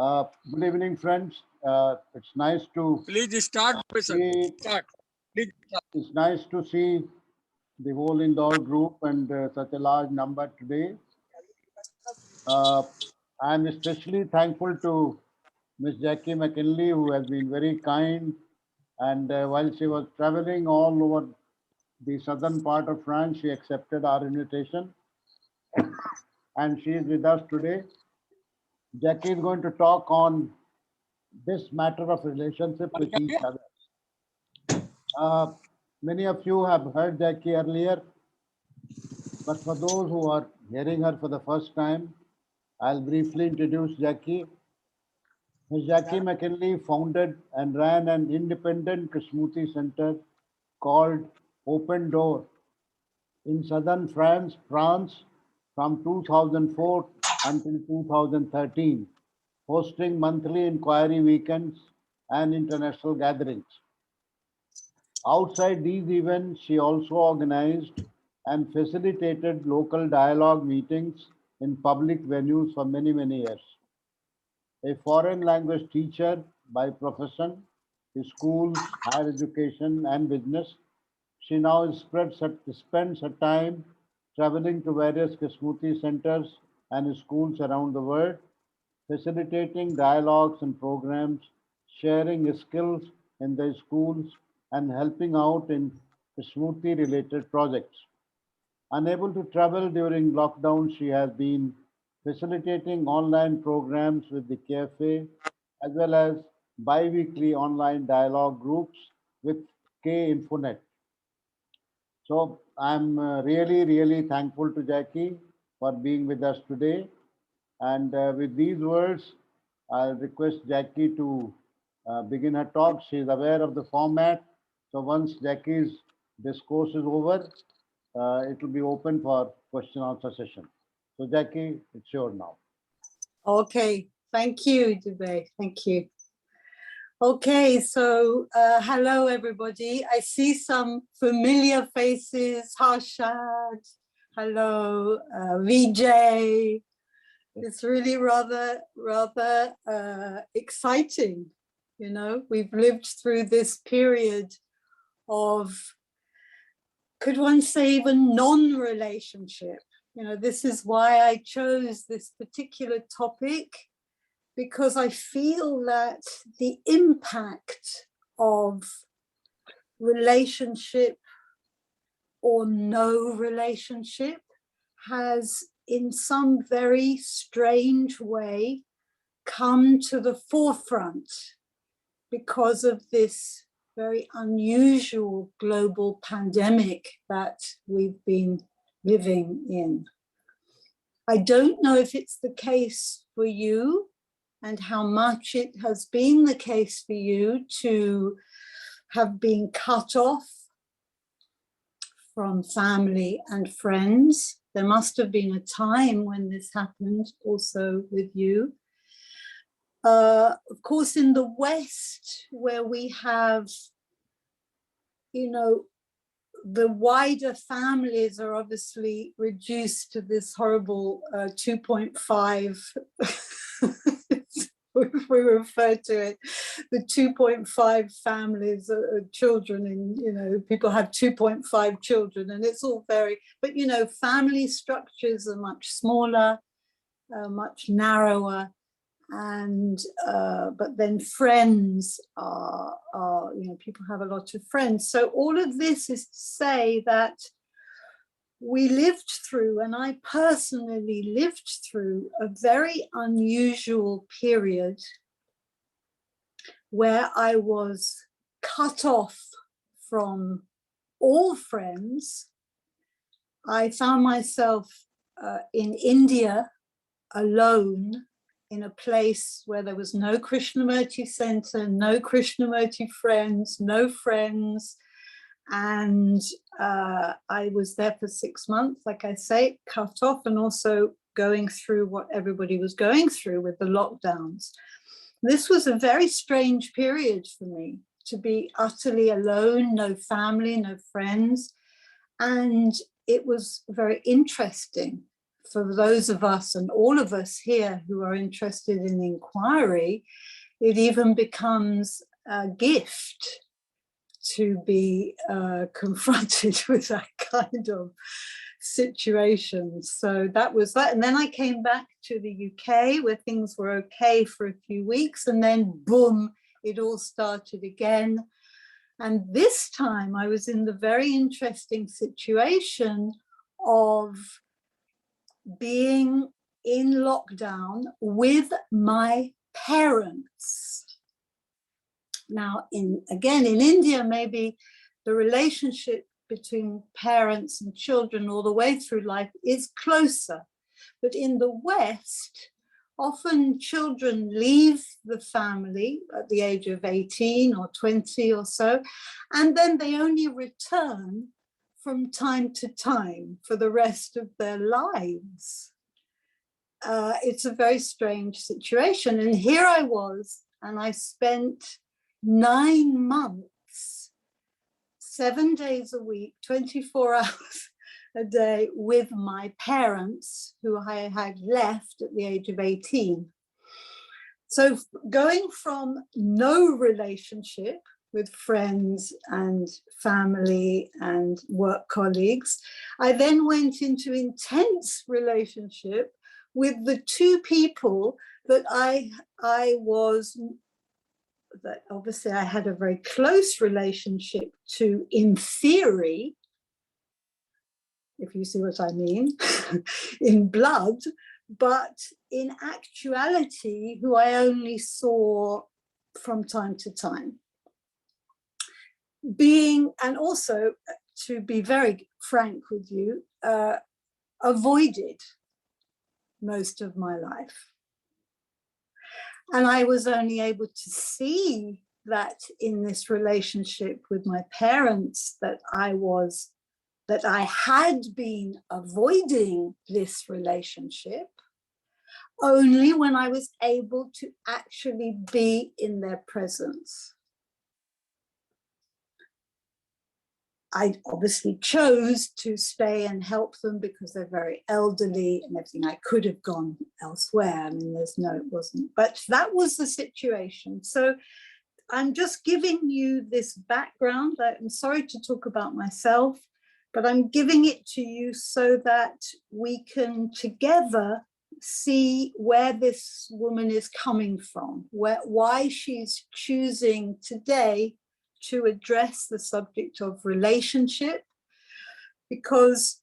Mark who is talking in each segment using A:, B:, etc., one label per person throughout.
A: Good evening, friends. It's nice to
B: Please start.
A: see.
B: Start. Please start.
A: It's nice to see the whole Indore group and such a large number today. I'm especially thankful to Miss Jackie McInley, who has been very kind. And while she was traveling all over the southern part of France, she accepted our invitation, and she is with us today. Jackie is going to talk on this matter of relationship with each other. Many of you have heard Jackie earlier, but for those who are hearing her for the first time, I'll briefly introduce Jackie. Ms. Jackie McInley founded and ran an independent Kashmuti center called Open Door in southern France from 2004 until 2013, hosting monthly inquiry weekends and international gatherings. Outside these events, she also organized and facilitated local dialogue meetings in public venues for many, many years. A foreign language teacher by profession, schools, higher education, and business, she now spends her time traveling to various Kashmuti centers and schools around the world, facilitating dialogues and programs, sharing skills in the schools, and helping out in Kashmuti related projects. Unable to travel during lockdown, she has been facilitating online programs with the cafe as well as bi-weekly online dialogue groups with K Infonet. So I'm really, really thankful to Jackie for being with us today. And with these words, I'll request Jackie to begin her talk. She's aware of the format. So once Jackie's discourse is over, it will be open for question answer session. So Jackie, it's yours now.
C: Okay, thank you, Dubey. Thank you. Okay, so hello everybody. I see some familiar faces. Harshad, hello, Vijay. It's really rather exciting. You know, we've lived through this period of, could one say, even non-relationship. You know, this is why I chose this particular topic, because I feel that the impact of relationship or no relationship has in some very strange way come to the forefront because of this very unusual global pandemic that we've been living in. I don't know if it's the case for you and how much it has been the case for you to have been cut off from family and friends. There must have been a time when this happened also with you. Of course, in the West, where we have, you know, the wider families are obviously reduced to this horrible 2.5, if we refer to it, the 2.5 families children, and, you know, people have 2.5 children, and it's all very, but, you know, family structures are much smaller, much narrower. And but then friends are, you know, people have a lot of friends. So all of this is to say that we lived through, and I personally lived through, a very unusual period where I was cut off from all friends. I found myself in India alone, in a place where there was no Krishnamurti center, no Krishnamurti friends, no friends. And I was there for 6 months, like I say, cut off, and also going through what everybody was going through with the lockdowns. This was a very strange period for me, to be utterly alone, no family, no friends. And it was very interesting for those of us and all of us here who are interested in inquiry, it even becomes a gift to be confronted with that kind of situation. So that was that. And then I came back to the UK where things were okay for a few weeks, and then boom, it all started again. And this time I was in the very interesting situation of being in lockdown with my parents. Now, again, in India, maybe the relationship between parents and children all the way through life is closer. But in the West, often children leave the family at the age of 18 or 20 or so, and then they only return from time to time for the rest of their lives. It's a very strange situation. And here I was, and I spent 9 months, 7 days a week, 24 hours a day with my parents, who I had left at the age of 18. So going from no relationship with friends and family and work colleagues, I then went into intense relationship with the two people that that obviously I had a very close relationship to in theory, if you see what I mean, in blood, but in actuality, who I only saw from time to time. And also, to be very frank with you, avoided most of my life. And I was only able to see that in this relationship with my parents that I had been avoiding this relationship only when I was able to actually be in their presence. I obviously chose to stay and help them because they're very elderly and everything. I could have gone elsewhere. I mean, it wasn't, but that was the situation. So I'm just giving you this background. I'm sorry to talk about myself, but I'm giving it to you so that we can together see where this woman is coming from, why she's choosing today to address the subject of relationship, because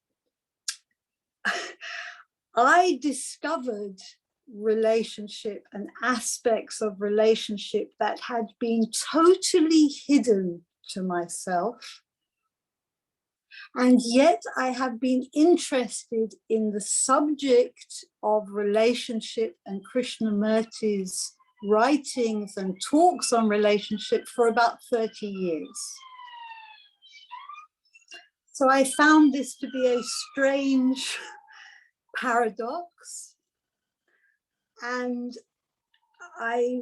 C: I discovered relationship and aspects of relationship that had been totally hidden to myself. And yet I have been interested in the subject of relationship and Krishnamurti's writings and talks on relationship for about 30 years. So I found this to be a strange paradox, and I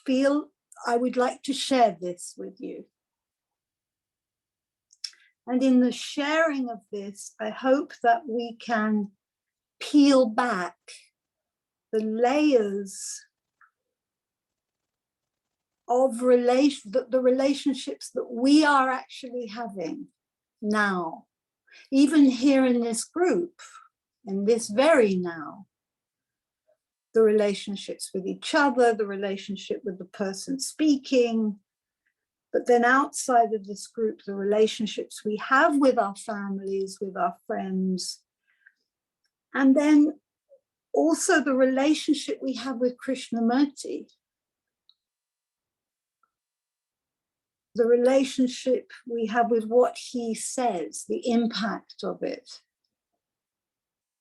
C: feel I would like to share this with you. And in the sharing of this, I hope that we can peel back the layers of the relationships that we are actually having now, even here in this group, in this very now. The relationships with each other, the relationship with the person speaking, but then outside of this group, the relationships we have with our families, with our friends, and then also the relationship we have with Krishnamurti, the relationship we have with what he says, the impact of it.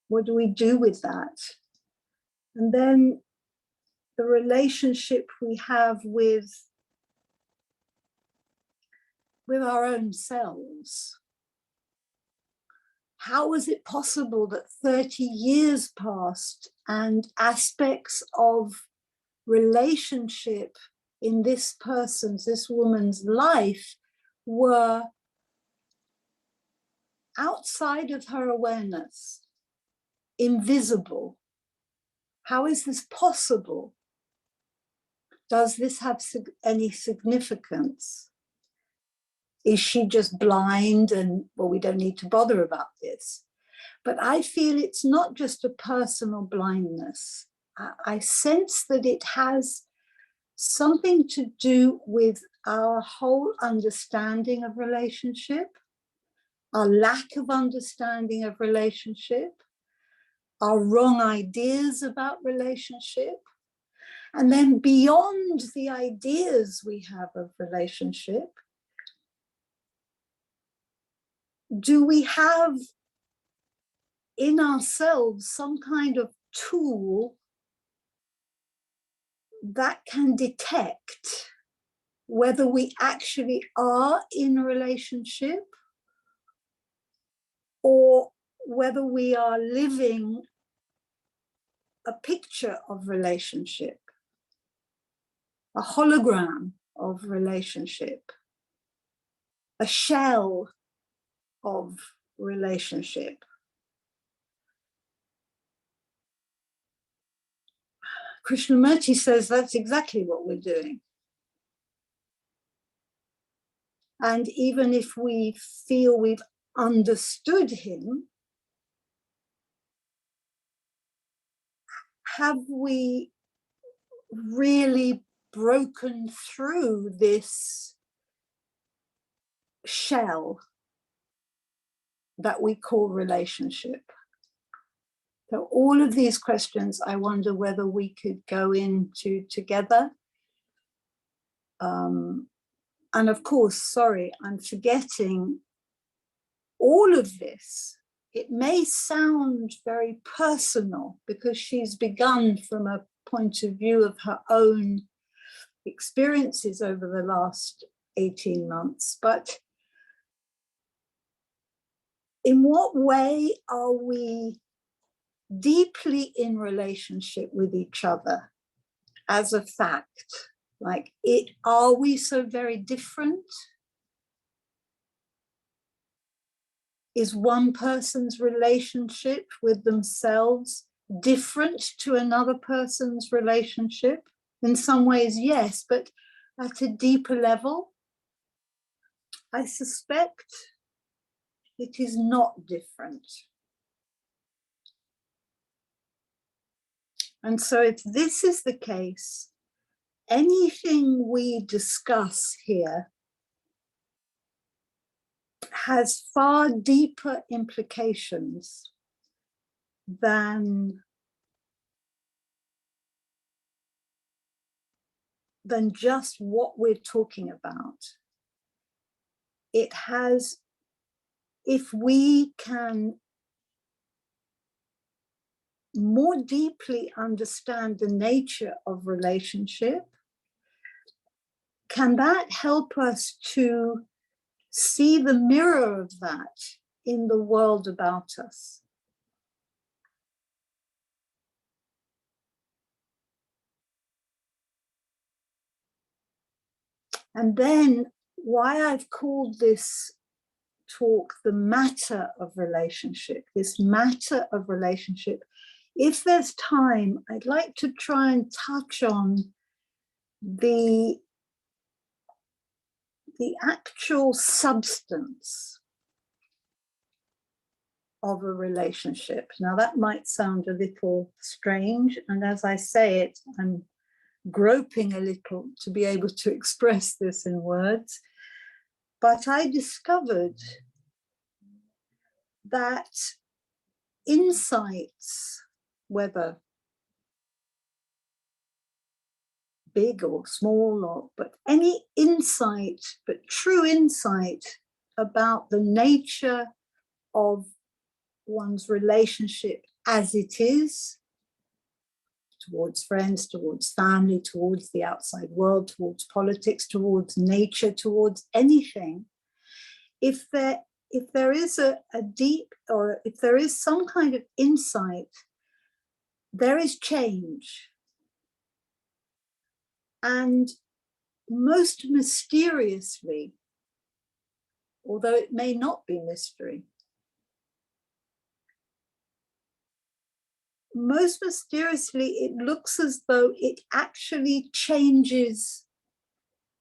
C: What do we do with that? And then the relationship we have with our own selves. How is it possible that 30 years passed and aspects of relationship in this woman's life were outside of her awareness? invisible? How is this possible? Does this have any significance? Is she just blind and, well, we don't need to bother about this? But I feel it's not just a personal blindness. I sense that it has something to do with our whole understanding of relationship, our lack of understanding of relationship, our wrong ideas about relationship. And then beyond the ideas we have of relationship, do we have in ourselves some kind of tool that can detect whether we actually are in a relationship or whether we are living a picture of relationship, a hologram of relationship, a shell of relationship? Krishnamurti says that's exactly what we're doing. And even if we feel we've understood him, have we really broken through this shell that we call relationship? So all of these questions, I wonder whether we could go into together. And of course, sorry, I'm forgetting all of this. It may sound very personal because she's begun from a point of view of her own experiences over the last 18 months, but in what way are we deeply in relationship with each other as a fact? Like, are we so very different? Is one person's relationship with themselves different to another person's relationship? In some ways, yes, but at a deeper level, I suspect it is not different. And so if this is the case, anything we discuss here has far deeper implications than just what we're talking about. It has, if we can more deeply understand the nature of relationship, can that help us to see the mirror of that in the world about us? And then why I've called this talk the matter of relationship, this matter of relationship. If there's time, I'd like to try and touch on the actual substance of a relationship. Now that might sound a little strange, and as I say it, I'm groping a little to be able to express this in words. But I discovered that insights, whether big or small, but any insight, but true insight about the nature of one's relationship as it is, towards friends, towards family, towards the outside world, towards politics, towards nature, towards anything. If there is a deep, or if there is some kind of insight, there is change. And most mysteriously, although it may not be mystery, most mysteriously, it looks as though it actually changes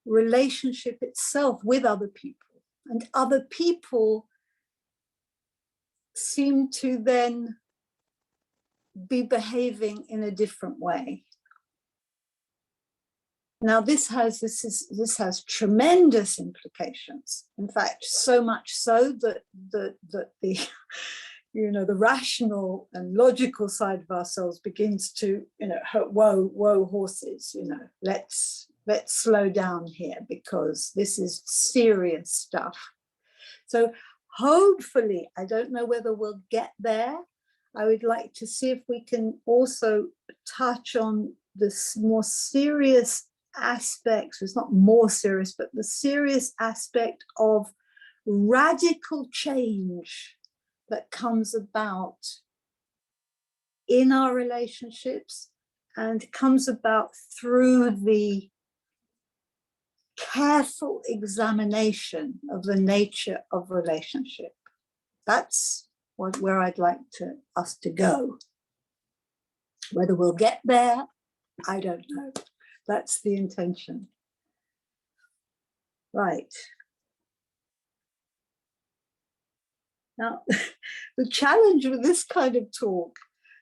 C: relationship itself with other people, and other people seem to then be behaving in a different way. Now, this has tremendous implications. In fact, so much so that the the rational and logical side of ourselves begins to whoa horses, let's slow down here, because this is serious stuff. So hopefully, I don't know whether we'll get there. I would like to see if we can also touch on this more serious aspects. It's not more serious, but the serious aspect of radical change that comes about in our relationships and comes about through the careful examination of the nature of relationship. That's where I'd like us to go. Whether we'll get there, I don't know. That's the intention. Right. Now, the challenge with this kind of talk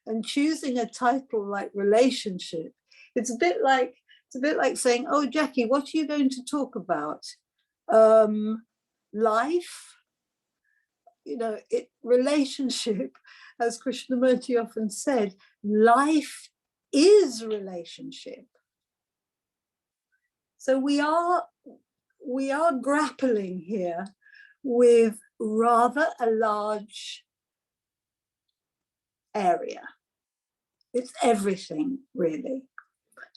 C: and choosing a title like relationship, it's a bit like saying, oh, Jackie, what are you going to talk about? Life, relationship, as Krishnamurti often said, life is relationship. So we are grappling here with rather a large area. It's everything, really.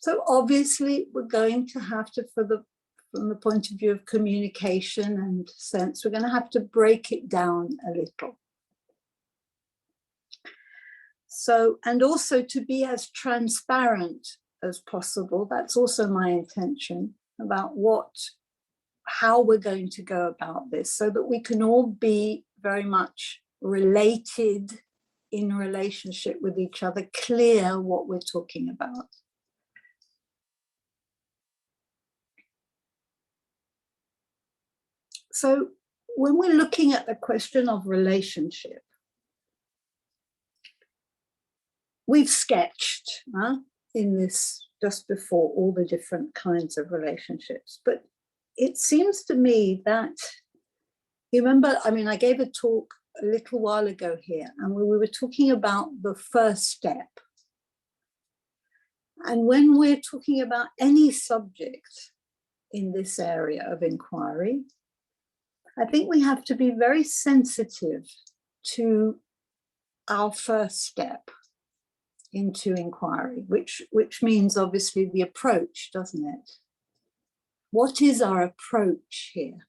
C: So obviously, we're going to have to, from the point of view of communication and sense, we're going to have to break it down a little. So, and also to be as transparent as possible. That's also my intention about how we're going to go about this, so that we can all be very much related in relationship with each other, clear what we're talking about. So when we're looking at the question of relationship, we've sketched in this just before all the different kinds of relationships, but it seems to me that, you remember, I gave a talk a little while ago here, and we were talking about the first step. And when we're talking about any subject in this area of inquiry, I think we have to be very sensitive to our first step into inquiry, which means obviously the approach, doesn't it? What is our approach here?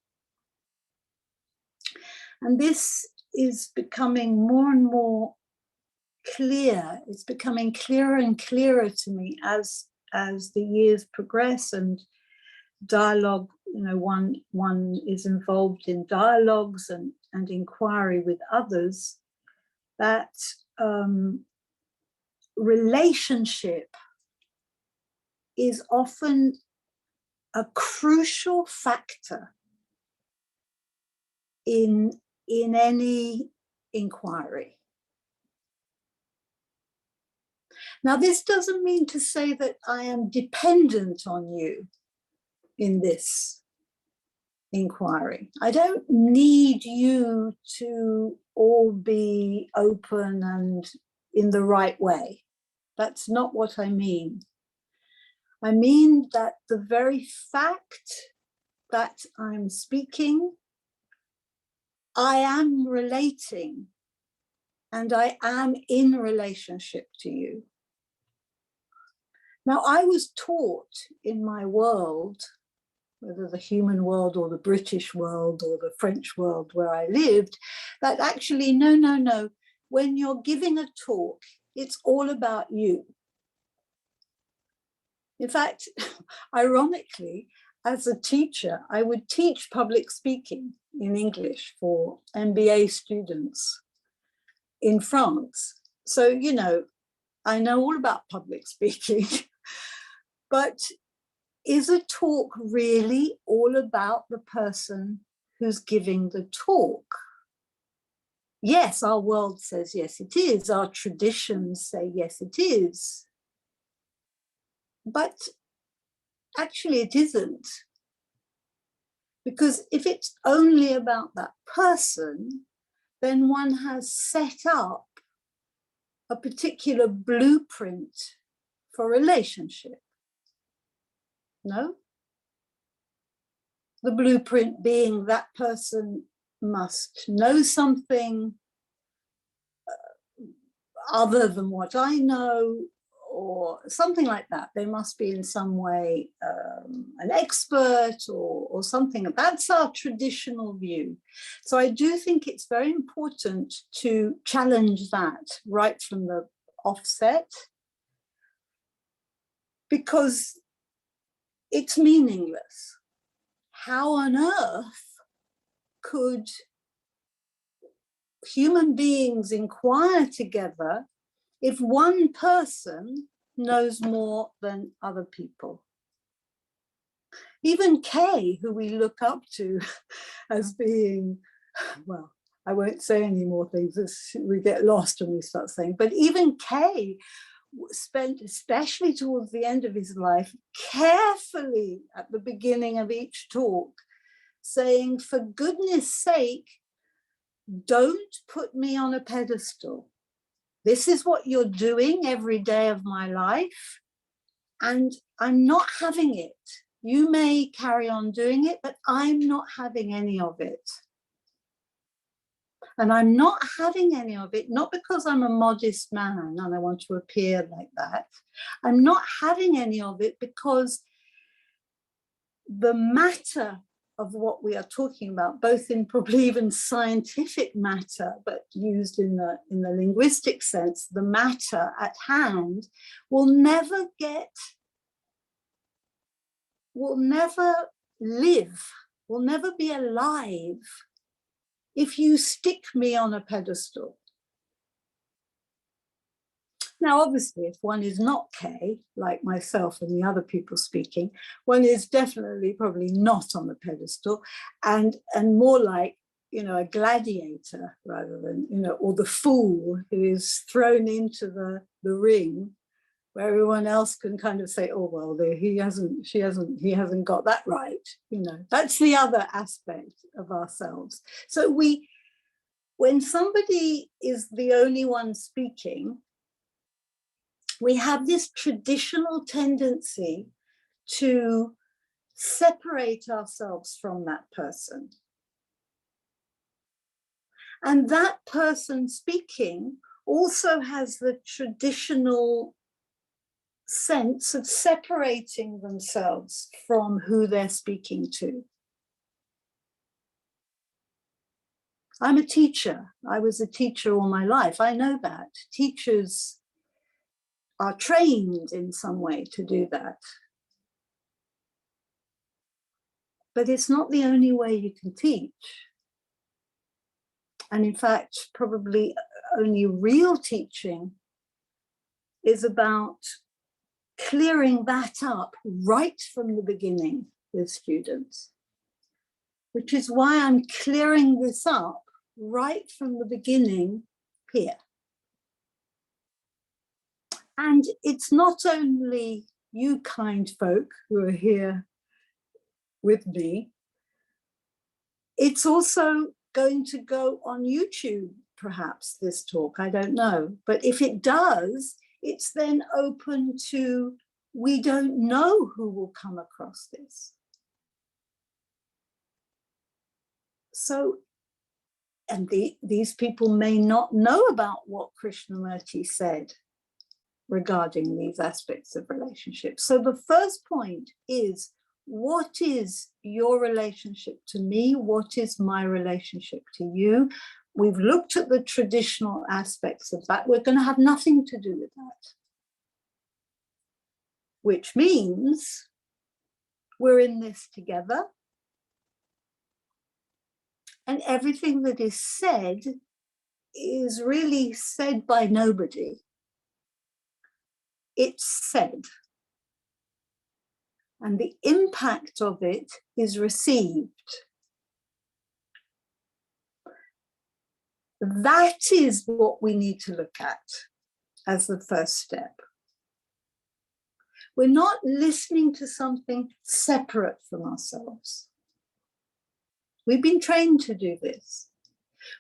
C: And this is becoming more and more clear. It's becoming clearer and clearer to me as the years progress and dialogue, one is involved in dialogues and inquiry with others, that relationship is often a crucial factor in any inquiry. Now, this doesn't mean to say that I am dependent on you in this inquiry. I don't need you to all be open and in the right way. That's not what I mean. I mean that the very fact that I'm speaking, I am relating, and I am in relationship to you. Now, I was taught in my world, whether the human world or the British world or the French world where I lived, that actually, no, when you're giving a talk, it's all about you. In fact, ironically, as a teacher, I would teach public speaking in English for MBA students in France. So, I know all about public speaking, but is a talk really all about the person who's giving the talk? Yes, our world says yes, it is. Our traditions say yes, it is. But actually, it isn't. Because if it's only about that person, then one has set up a particular blueprint for relationship. No? The blueprint being that person must know something other than what I know, or something like that. They must be in some way an expert or something. That's our traditional view. So I do think it's very important to challenge that right from the offset, because it's meaningless. How on earth could human beings inquire together if one person knows more than other people? Even Kay, who we look up to as being, well, I won't say any more things, we get lost when we start saying, but even Kay spent, especially towards the end of his life, carefully at the beginning of each talk, saying, for goodness sake, don't put me on a pedestal. This is what you're doing every day of my life, and I'm not having it. You may carry on doing it, but I'm not having any of it. And I'm not having any of it, not because I'm a modest man and I want to appear like that. I'm not having any of it because the matter of what we are talking about, both in probably even scientific matter, but used in the linguistic sense, the matter at hand will never live, will never be alive if you stick me on a pedestal. Now, obviously, if one is not Kay, like myself and the other people speaking, one is definitely probably not on a pedestal, and more like, you know, a gladiator rather than, you know, or the fool who is thrown into the ring where everyone else can kind of say, oh, well, he hasn't got that right. You know, that's the other aspect of ourselves. So when somebody is the only one speaking, we have this traditional tendency to separate ourselves from that person. And that person speaking also has the traditional sense of separating themselves from who they're speaking to. I'm a teacher. I was a teacher all my life. I know that. Teachers are trained in some way to do that. But it's not the only way you can teach. And in fact, probably only real teaching is about clearing that up right from the beginning with students, which is why I'm clearing this up right from the beginning here. And it's not only you kind folk who are here with me, it's also going to go on YouTube, perhaps, this talk, I don't know. But if it does, it's then open to, we don't know who will come across this. So, and these people may not know about what Krishnamurti said regarding these aspects of relationships. So the first point is, what is your relationship to me? What is my relationship to you? We've looked at the traditional aspects of that. We're going to have nothing to do with that. Which means we're in this together. And everything that is said is really said by nobody. it's said. And the impact of it is received. That is what we need to look at as the first step. We're not listening to something separate from ourselves. We've been trained to do this.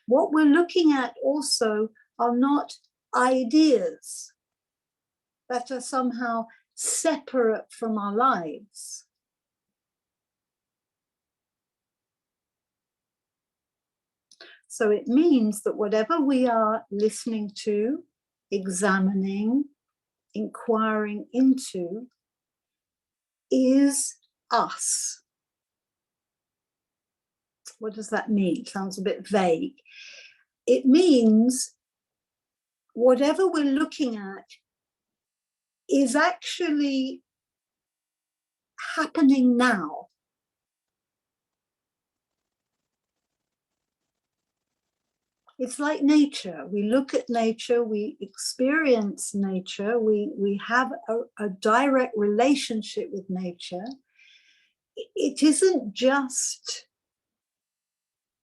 C: What we're looking at also are not ideas that are somehow separate from our lives. So it means that whatever we are listening to, examining, inquiring into is us. What does that mean? Sounds a bit vague. It means whatever we're looking at is actually happening now. It's like nature. We look at nature, we experience nature, we have a direct relationship with nature. It isn't just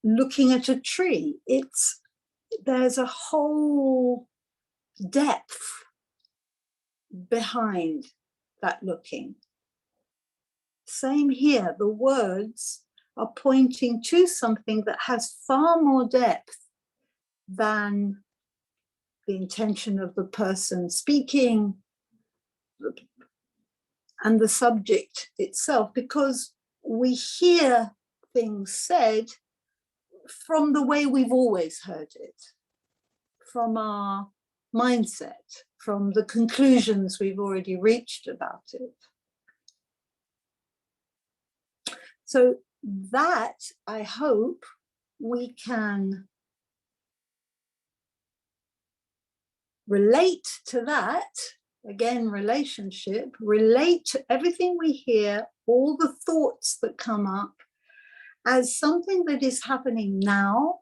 C: looking at a tree. There's a whole depth behind that looking. Same here, the words are pointing to something that has far more depth than the intention of the person speaking and the subject itself, because we hear things said from the way we've always heard it, from our mindset, from the conclusions we've already reached about it. So that, I hope, we can relate to that, again, relationship, relate to everything we hear, all the thoughts that come up as something that is happening now,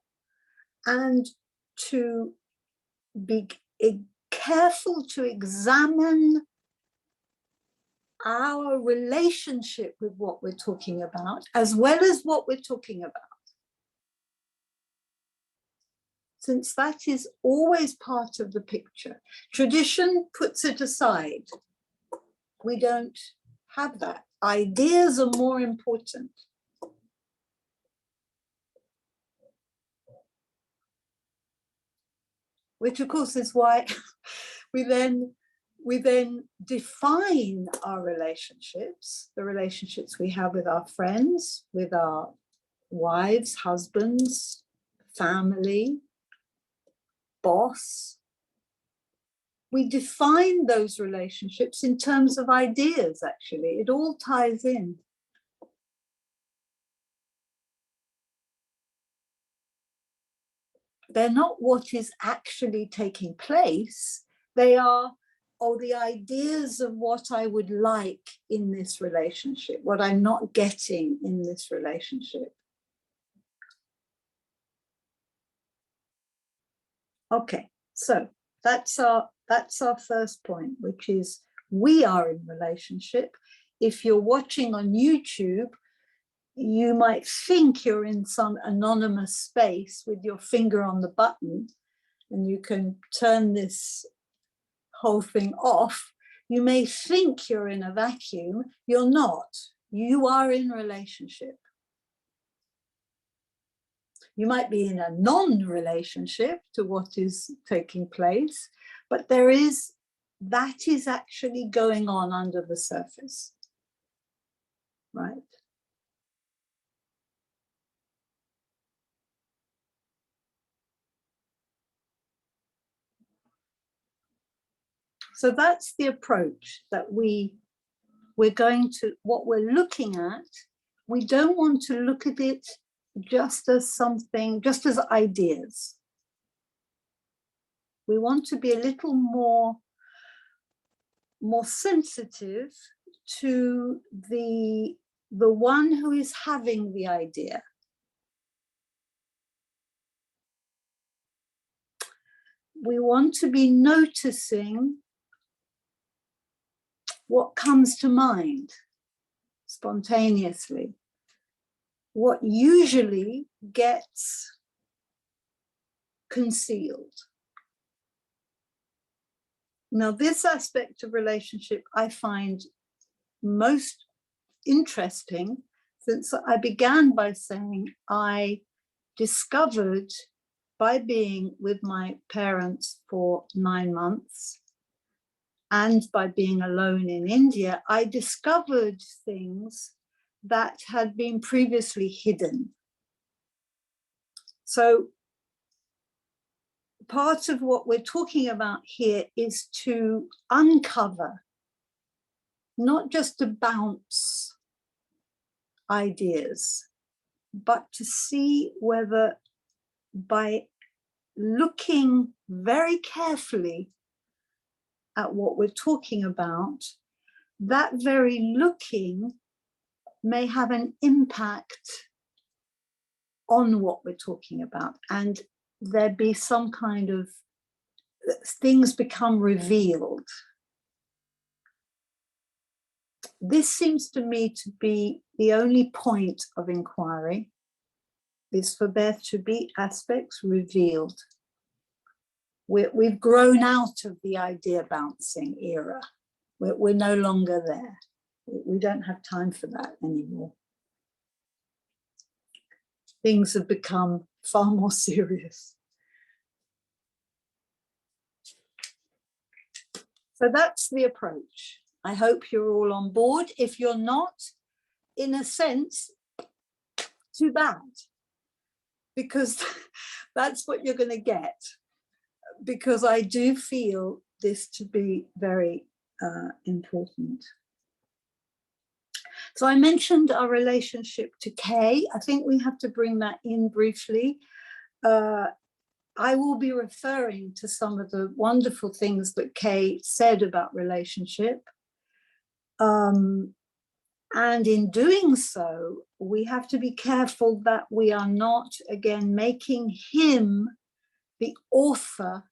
C: and to be careful to examine our relationship with what we're talking about, as well as what we're talking about. Since that is always part of the picture. Tradition puts it aside. We don't have that. Ideas are more important. Which of course is why we then define our relationships, the relationships we have with our friends, with our wives, husbands, family, boss. We define those relationships in terms of ideas, actually. It all ties in. They're not what is actually taking place. They are, the ideas of what I would like in this relationship, what I'm not getting in this relationship. Okay, so that's our first point, which is we are in relationship. If you're watching on YouTube, you might think you're in some anonymous space with your finger on the button, and you can turn this whole thing off. You may think you're in a vacuum. You're not. You are in relationship. You might be in a non-relationship to what is taking place, but that is actually going on under the surface, right? So that's the approach that we're going to, what we're looking at. We don't want to look at it just as something, just as ideas. We want to be a little more sensitive to the one who is having the idea. We want to be noticing what comes to mind spontaneously, what usually gets concealed. Now, this aspect of relationship I find most interesting, since I began by saying I discovered by being with my parents for 9 months and by being alone in India, I discovered things that had been previously hidden. So part of what we're talking about here is to uncover, not just to bounce ideas, but to see whether by looking very carefully at what we're talking about, that very looking may have an impact on what we're talking about, and there be some kind of things become revealed. This seems to me to be the only point of inquiry, is for there to be aspects revealed. We've grown out of the idea bouncing era. We're no longer there. We don't have time for that anymore. Things have become far more serious. So that's the approach. I hope you're all on board. If you're not, in a sense, too bad, because that's what you're going to get, because I do feel this to be very important. So I mentioned our relationship to Kay. I think we have to bring that in briefly. I will be referring to some of the wonderful things that Kay said about relationship. And in doing so, we have to be careful that we are not, again, making him the author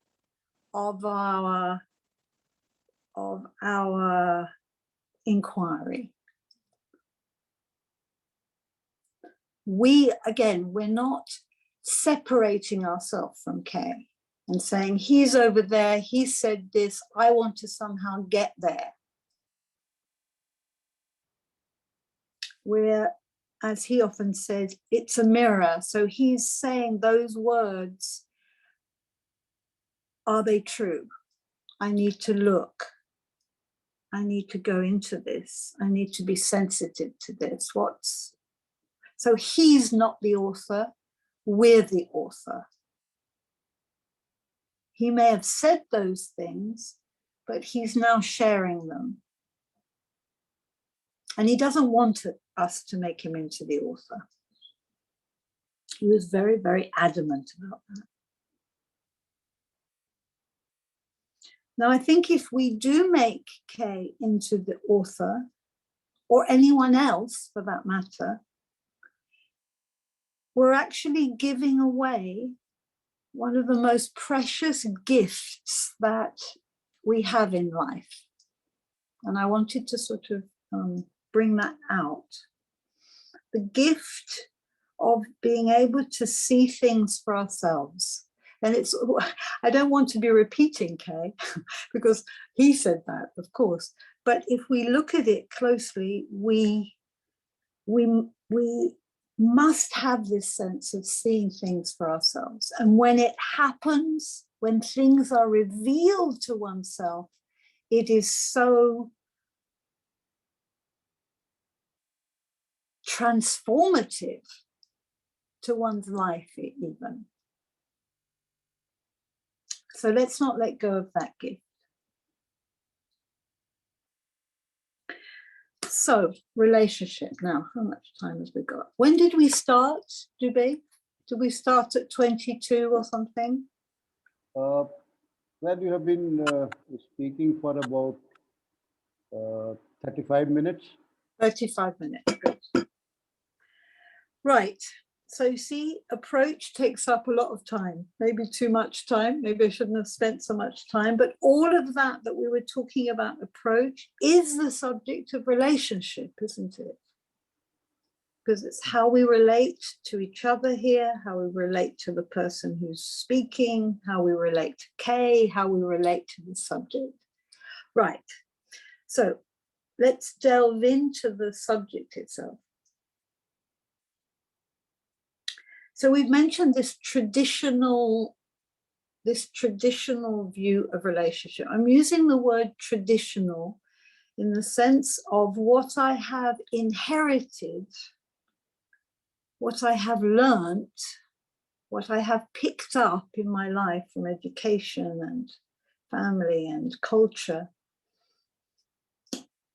C: of our inquiry. We're not separating ourselves from Kay and saying, he's over there, he said this, I want to somehow get there. We're, as he often said, it's a mirror. So he's saying those words, are they true? I need to look. I need to go into this. I need to be sensitive to this. So he's not the author, we're the author. He may have said those things, but he's now sharing them. And he doesn't want us to make him into the author. He was very, very adamant about that. Now, I think if we do make Kay into the author, or anyone else for that matter, we're actually giving away one of the most precious gifts that we have in life. And I wanted to sort of bring that out. The gift of being able to see things for ourselves. And I don't want to be repeating Kay, because he said that, of course. But if we look at it closely, we must have this sense of seeing things for ourselves. And when it happens, when things are revealed to oneself, it is so transformative to one's life even. So let's not let go of that gift. So relationship now, how much time have we got? When did we start, Dubey? Did we start at 22 or something?
A: Well, you have been speaking for about 35 minutes.
C: 35 minutes, good. Right, So you see, approach takes up a lot of time, maybe too much time. Maybe I shouldn't have spent so much time, but all of that we were talking about approach is the subject of relationship, isn't it? Because it's how we relate to each other here, how we relate to the person who's speaking, how we relate to Kay, how we relate to the subject. Right, so let's delve into the subject itself. So we've mentioned this traditional view of relationship. I'm using the word traditional in the sense of what I have inherited, what I have learnt, what I have picked up in my life from education and family and culture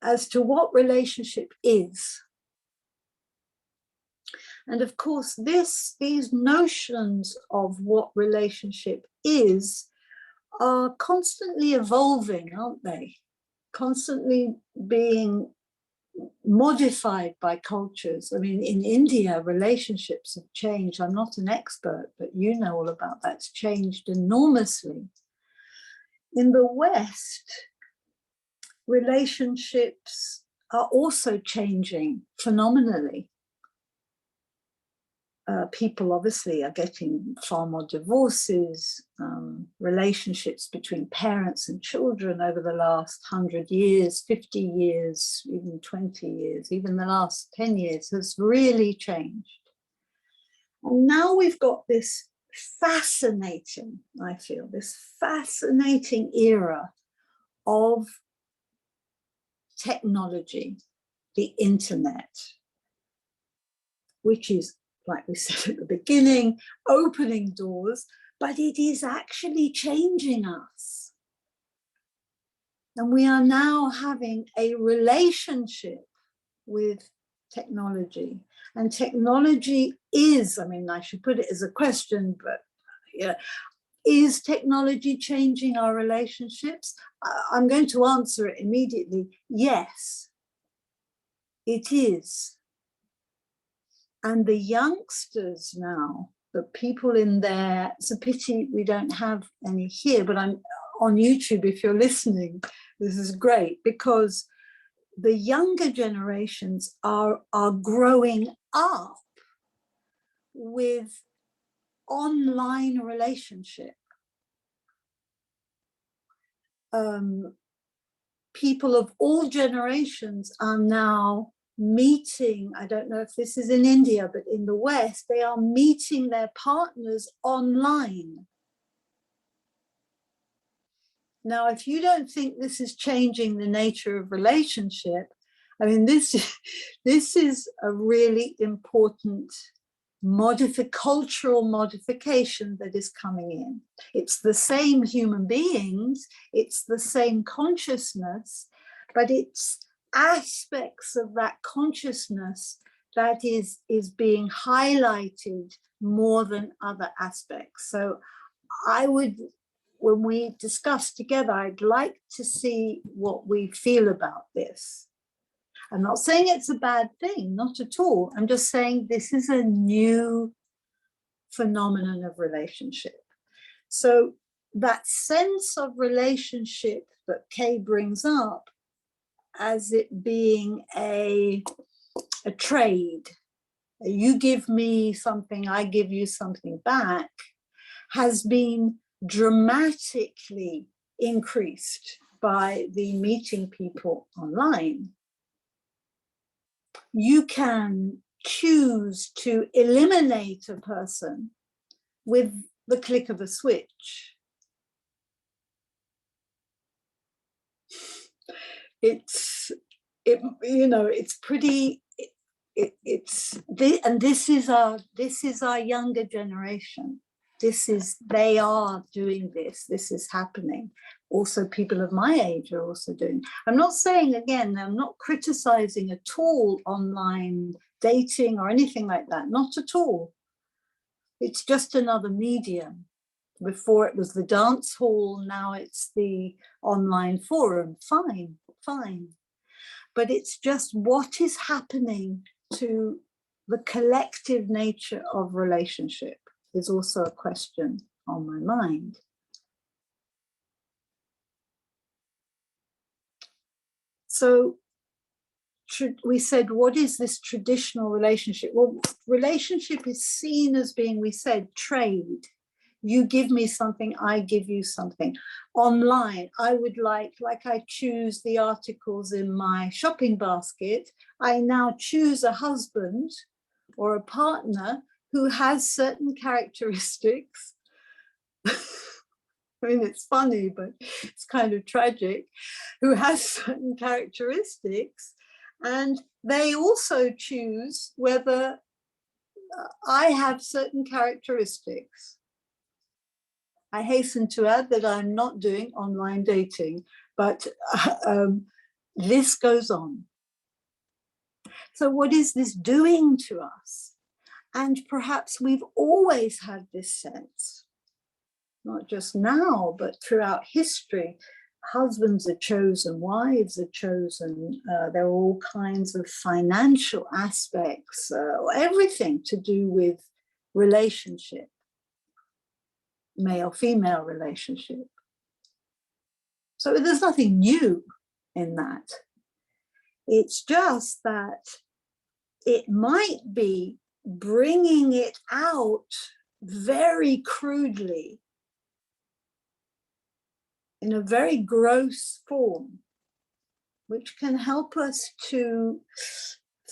C: as to what relationship is. And of course, these notions of what relationship is are constantly evolving, aren't they? Constantly being modified by cultures. I mean, in India, relationships have changed. I'm not an expert, but you know all about that. It's changed enormously. In the West, relationships are also changing phenomenally. People obviously are getting far more divorces, relationships between parents and children over the last 100 years, 50 years, even 20 years, even the last 10 years has really changed. And now we've got this fascinating, I feel, this fascinating era of technology, the internet, which is, like we said at the beginning, opening doors, but it is actually changing us. And we are now having a relationship with technology. And technology is, I mean, I should put it as a question, but yeah, is technology changing our relationships? I'm going to answer it immediately. Yes, it is. And the youngsters now, the people in there, it's a pity we don't have any here, but I'm on YouTube, if you're listening, this is great, because the younger generations are growing up with online relationship. People of all generations are now meeting, I don't know if this is in India, but in the West, they are meeting their partners online. Now, if you don't think this is changing the nature of relationship, I mean, this is a really important cultural modification that is coming in. It's the same human beings, it's the same consciousness, but it's aspects of that consciousness that is being highlighted more than other aspects. So I would, when we discuss together, I'd like to see what we feel about this. I'm not saying it's a bad thing, not at all. I'm just saying this is a new phenomenon of relationship. So that sense of relationship that Kay brings up as it being a trade, you give me something, I give you something back, has been dramatically increased by the meeting people online. You can choose to eliminate a person with the click of a switch. It's pretty. And this is our younger generation. They are doing this. This is happening. Also, people of my age are also doing. I'm not saying, again, I'm not criticizing at all online dating or anything like that. Not at all. It's just another medium. Before it was the dance hall, now it's the online forum. Fine. But it's just what is happening to the collective nature of relationship is also a question on my mind. So we said, what is this traditional relationship? Well, relationship is seen as being, we said, trade. You give me something, I give you something. Online, I would like I choose the articles in my shopping basket, I now choose a husband or a partner who has certain characteristics. I mean, it's funny, but it's kind of tragic, who has certain characteristics, and they also choose whether I have certain characteristics. I hasten to add that I'm not doing online dating, but this goes on. So what is this doing to us? And perhaps we've always had this sense, not just now, but throughout history. Husbands are chosen, wives are chosen, there are all kinds of financial aspects, everything to do with relationship, male-female relationship. So there's nothing new in that. It's just that it might be bringing it out very crudely, in a very gross form, which can help us to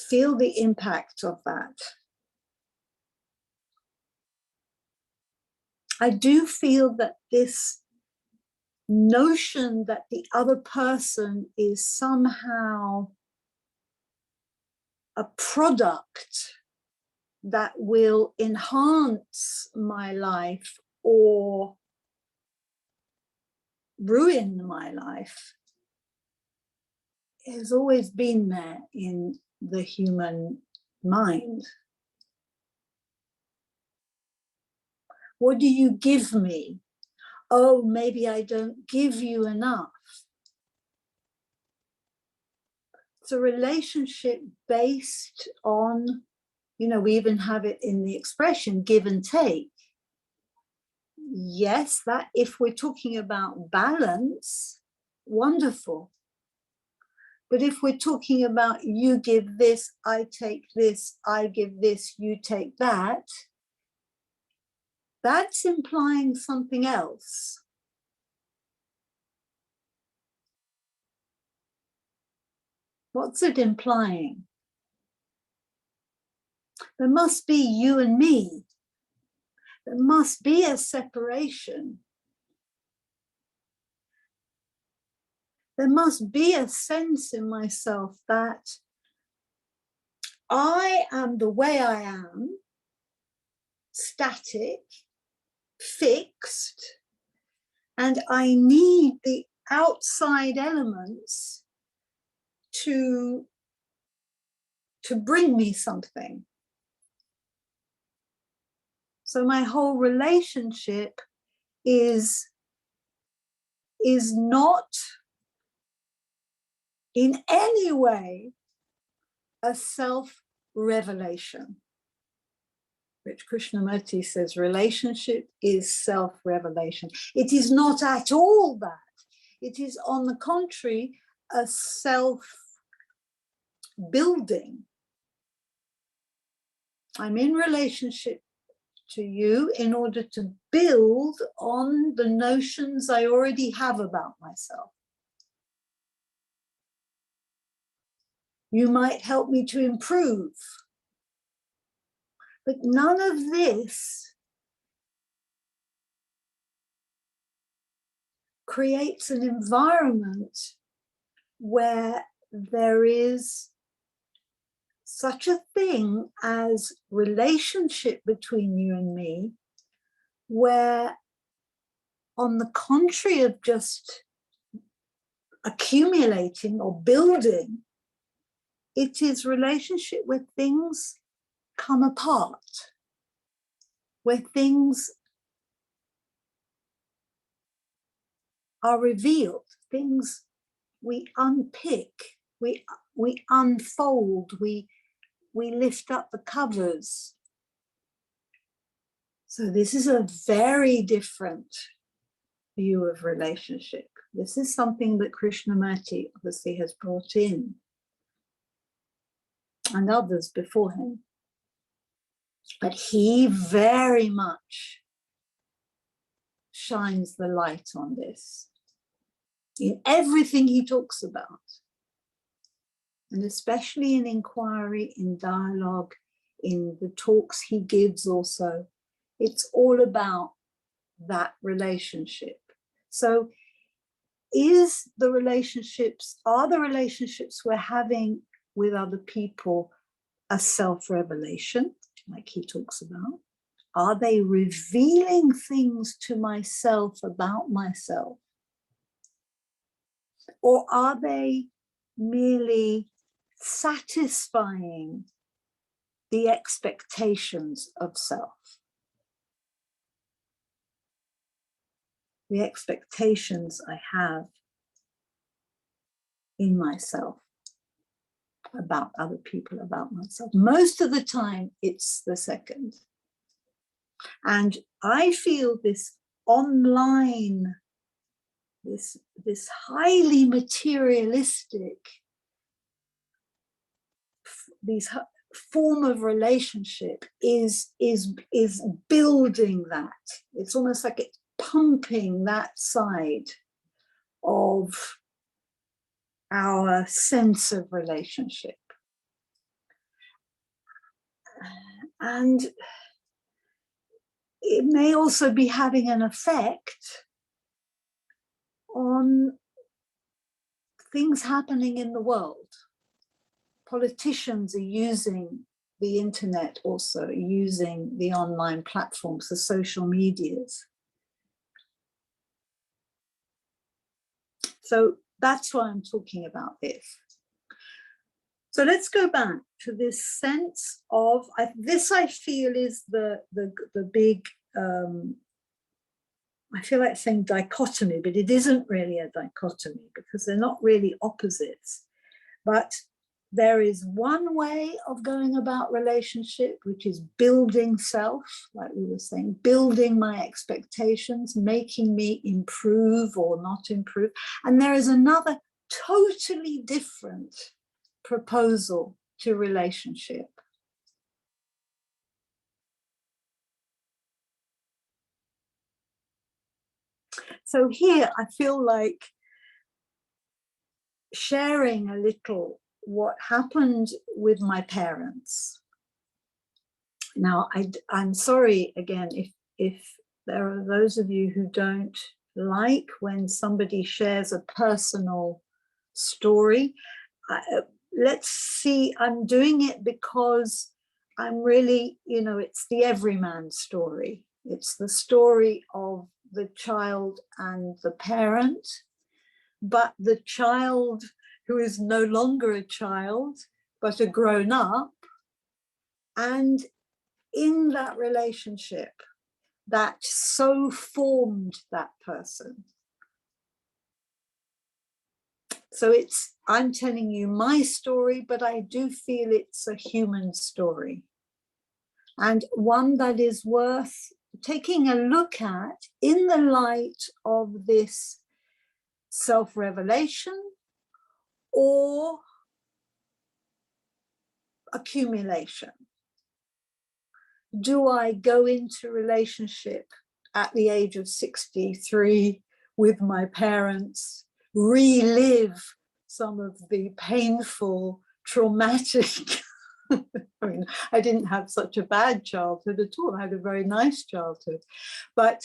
C: feel the impact of that. I do feel that this notion that the other person is somehow a product that will enhance my life or ruin my life has always been there in the human mind. What do you give me? Oh, maybe I don't give you enough. It's a relationship based on, we even have it in the expression give and take. Yes, that if we're talking about balance, wonderful. But if we're talking about you give this, I take this, I give this, you take that, that's implying something else. What's it implying? There must be you and me. There must be a separation. There must be a sense in myself that I am the way I am, static, fixed, and I need the outside elements to bring me something. So my whole relationship is not in any way a self-revelation, which Krishnamurti says relationship is self-revelation. It is not at all that. It is, on the contrary, a self-building. I'm in relationship to you in order to build on the notions I already have about myself. You might help me to improve. But none of this creates an environment where there is such a thing as relationship between you and me, where, on the contrary of just accumulating or building, it is relationship where things come apart, where things are revealed, things we unpick, we unfold, we we lift up the covers. So this is a very different view of relationship. This is something that Krishnamurti obviously has brought in, and others before him. But he very much shines the light on this in everything he talks about, and especially in inquiry, in dialogue, in the talks he gives also. It's all about that relationship. So are the relationships we're having with other people a self-revelation, like he talks about? Are they revealing things to myself about myself? Or are they merely satisfying the expectations of self? The expectations I have in myself about other people, about myself. Most of the time, it's the second. And I feel this online, this highly materialistic, these form of relationship is building that. It's almost like it's pumping that side of our sense of relationship. And it may also be having an effect on things happening in the world. Politicians are using the internet, also using the online platforms, the social medias. So that's why I'm talking about this. So let's go back to this sense of, this I feel is the big, I feel like saying dichotomy, but it isn't really a dichotomy because they're not really opposites. But there is one way of going about relationship, which is building self, like we were saying, building my expectations, making me improve or not improve. And there is another totally different proposal to relationship. So here I feel like sharing a little what happened with my parents. Now, I'm sorry again if there are those of you who don't like when somebody shares a personal story. Let's see, I'm doing it because I'm really, it's the everyman story. It's the story of the child and the parent, but the child who is no longer a child, but a grown up, and in that relationship that so formed that person. So I'm telling you my story, but I do feel it's a human story, and one that is worth taking a look at in the light of this self-revelation or accumulation. Do I go into relationship at the age of 63 with my parents, relive some of the painful, traumatic, I mean, I didn't have such a bad childhood at all. I had a very nice childhood. But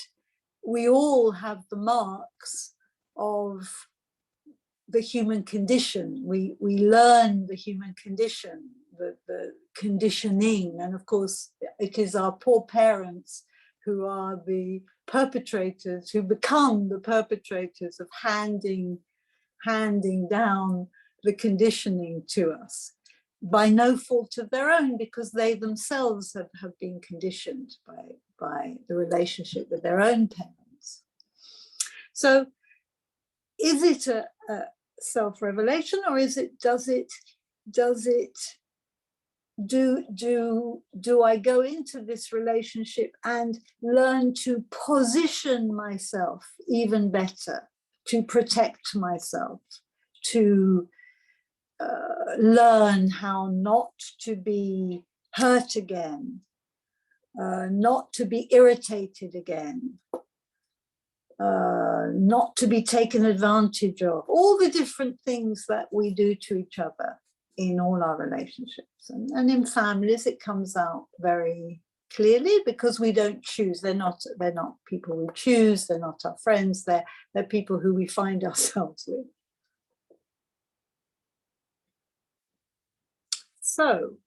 C: we all have the marks of the human condition. We learn the human condition, the conditioning. And of course, it is our poor parents who are the perpetrators, who become the perpetrators of handing down the conditioning to us by no fault of their own, because they themselves have been conditioned by the relationship with their own parents. So is it a self-revelation, or does it do I go into this relationship and learn to position myself even better, to protect myself, to learn how not to be hurt again, not to be irritated again, not to be taken advantage of, all the different things that we do to each other in all our relationships. And in families, it comes out very clearly because we don't choose. They're not people we choose. They're not our friends. They're people who we find ourselves with. So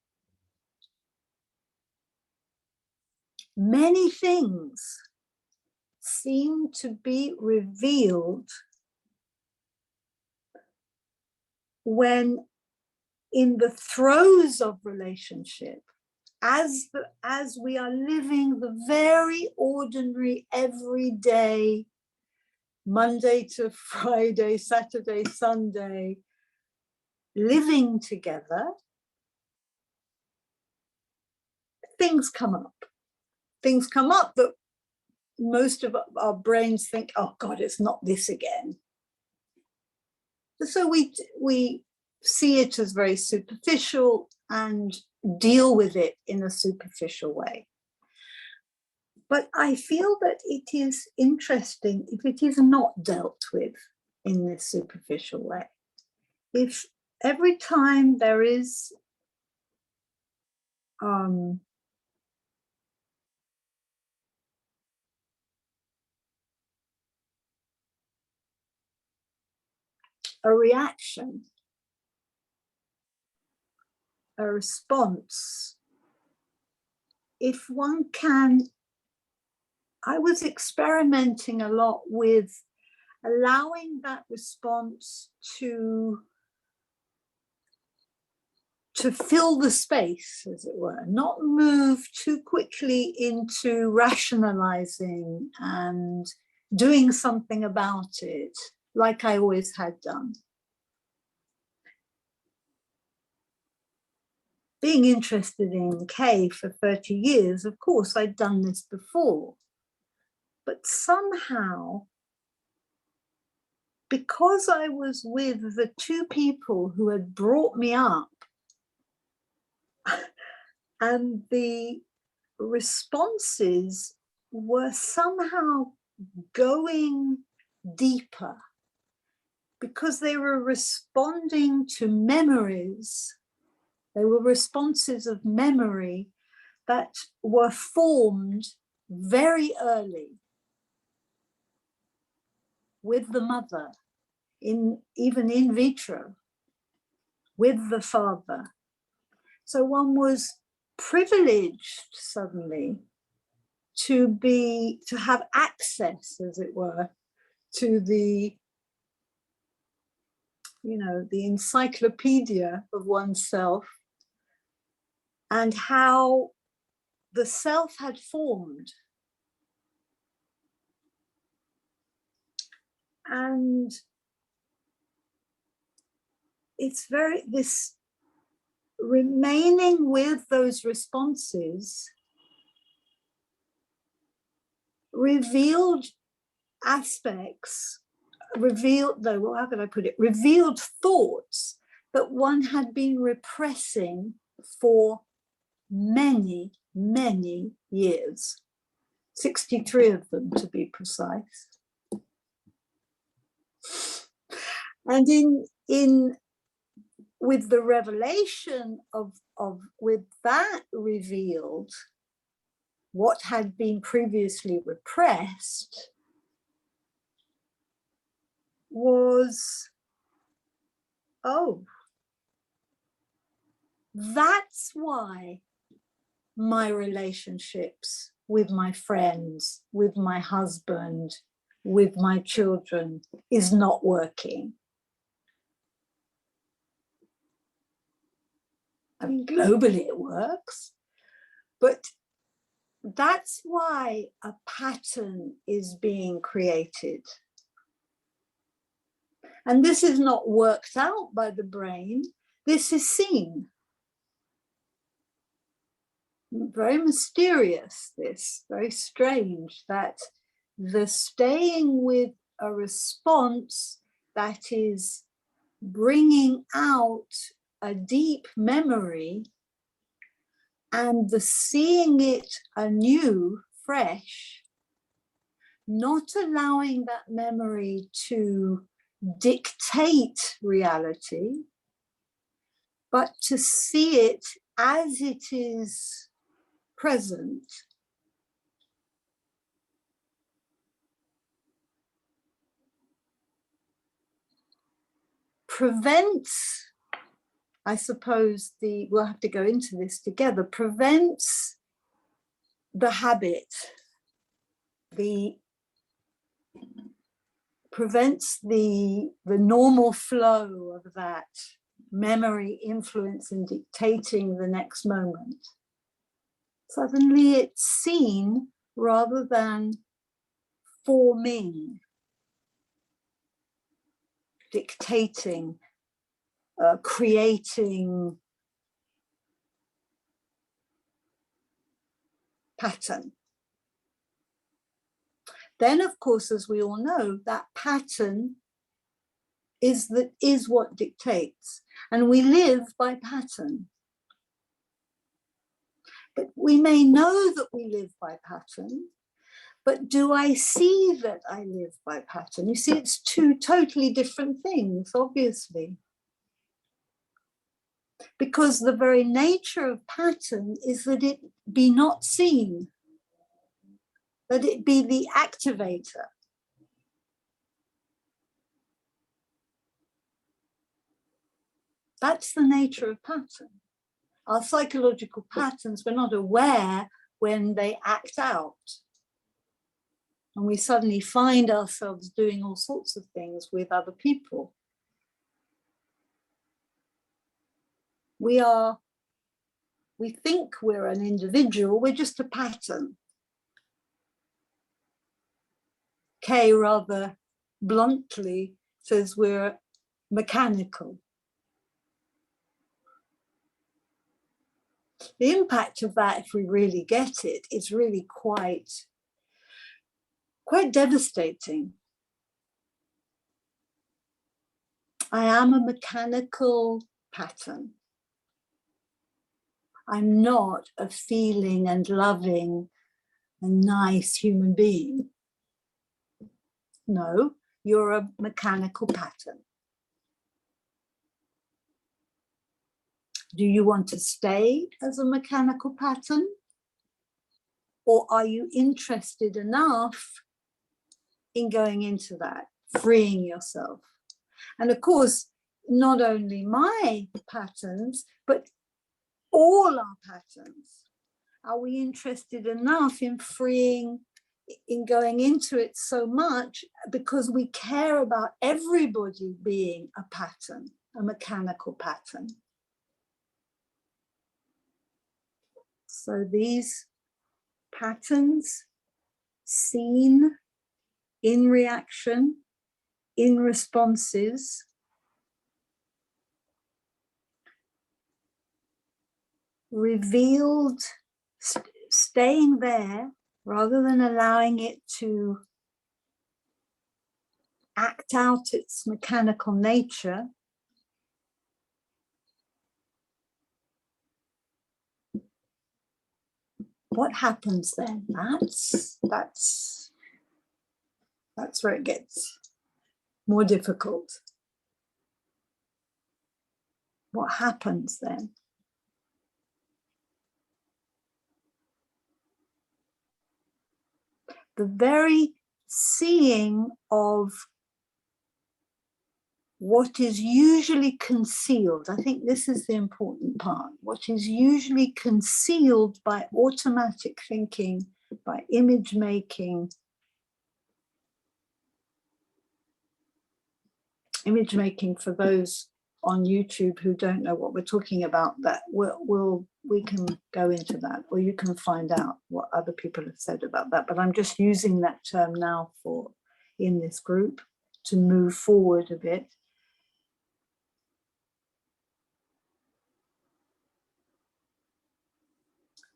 C: many things seem to be revealed when in the throes of relationship, as we are living the very ordinary, everyday, Monday to Friday, Saturday, Sunday, living together, things come up. Things come up that most of our brains think, oh God, it's not this again. So we see it as very superficial and deal with it in a superficial way. But I feel that it is interesting if it is not dealt with in this superficial way. If every time there is a reaction, a response, if one can, I was experimenting a lot with allowing that response to fill the space, as it were, not move too quickly into rationalizing and doing something about it, like I always had done. Being interested in Kay for 30 years, of course, I'd done this before. But somehow, because I was with the two people who had brought me up, and the responses were somehow going deeper, because they were responding to memories. They were responses of memory that were formed very early with the mother, even in vitro, with the father. So one was privileged suddenly to have access, as it were, to the encyclopedia of oneself, and how the self had formed. And it's this remaining with those responses revealed aspects, how can I put it? Revealed thoughts that one had been repressing for many, many years, 63 of them to be precise. And with the revelation with that revealed, what had been previously repressed was, oh, that's why my relationships with my friends, with my husband, with my children is not working. I mean, globally it works, but that's why a pattern is being created. And this is not worked out by the brain, this is seen. very mysterious, this, very strange, that the staying with a response that is bringing out a deep memory and the seeing it anew, fresh, not allowing that memory to dictate reality, but to see it as it is present, prevents, I suppose, we'll have to go into this together, prevents the habit, prevents the normal flow of that memory influence in dictating the next moment. Suddenly it's seen rather than forming, dictating, creating pattern. Then, of course, as we all know, that pattern is what dictates, and we live by pattern. But we may know that we live by pattern, but do I see that I live by pattern? You see, it's two totally different things, obviously. Because the very nature of pattern is that it be not seen, that it be the activator. That's the nature of pattern. Our psychological patterns, we're not aware when they act out. And we suddenly find ourselves doing all sorts of things with other people. We think we're an individual, we're just a pattern. Kay rather bluntly says we're mechanical. The impact of that, if we really get it, is really quite devastating. I am a mechanical pattern. I'm not a feeling and loving and nice human being. No, you're a mechanical pattern. Do you want to stay as a mechanical pattern? Or are you interested enough in going into that, freeing yourself? And of course, not only my patterns, but all our patterns. Are we interested enough in freeing, in going into it so much because we care about everybody being a pattern, a mechanical pattern? So these patterns seen in reaction, in responses, revealed, staying there rather than allowing it to act out its mechanical nature. What happens then? That's where it gets more difficult. What happens then? The very seeing of what is usually concealed. I think this is the important part. What is usually concealed by automatic thinking, by image making. Image making, for those on YouTube who don't know what we're talking about, that we can go into that, or you can find out what other people have said about that. But I'm just using that term now for in this group to move forward a bit.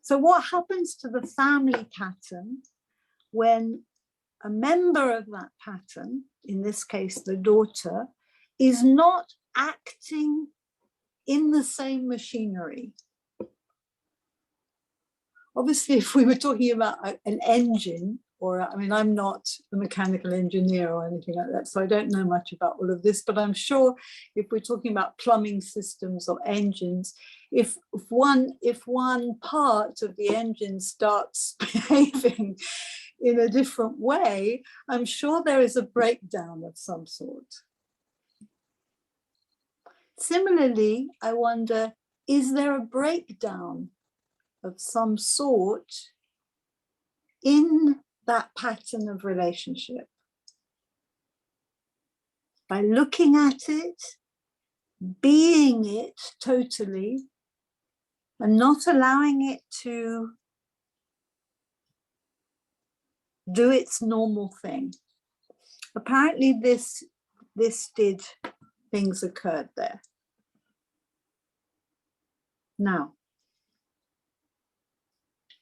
C: So what happens to the family pattern when a member of that pattern, in this case the daughter, is not acting in the same machinery? Obviously, if we were talking about an engine, or I mean, I'm not a mechanical engineer or anything like that, so I don't know much about all of this, but I'm sure if we're talking about plumbing systems or engines, if one part of the engine starts behaving in a different way, I'm sure there is a breakdown of some sort. Similarly, I wonder, is there a breakdown of some sort in that pattern of relationship? By looking at it, being it totally, and not allowing it to do its normal thing. Apparently things occurred there. Now,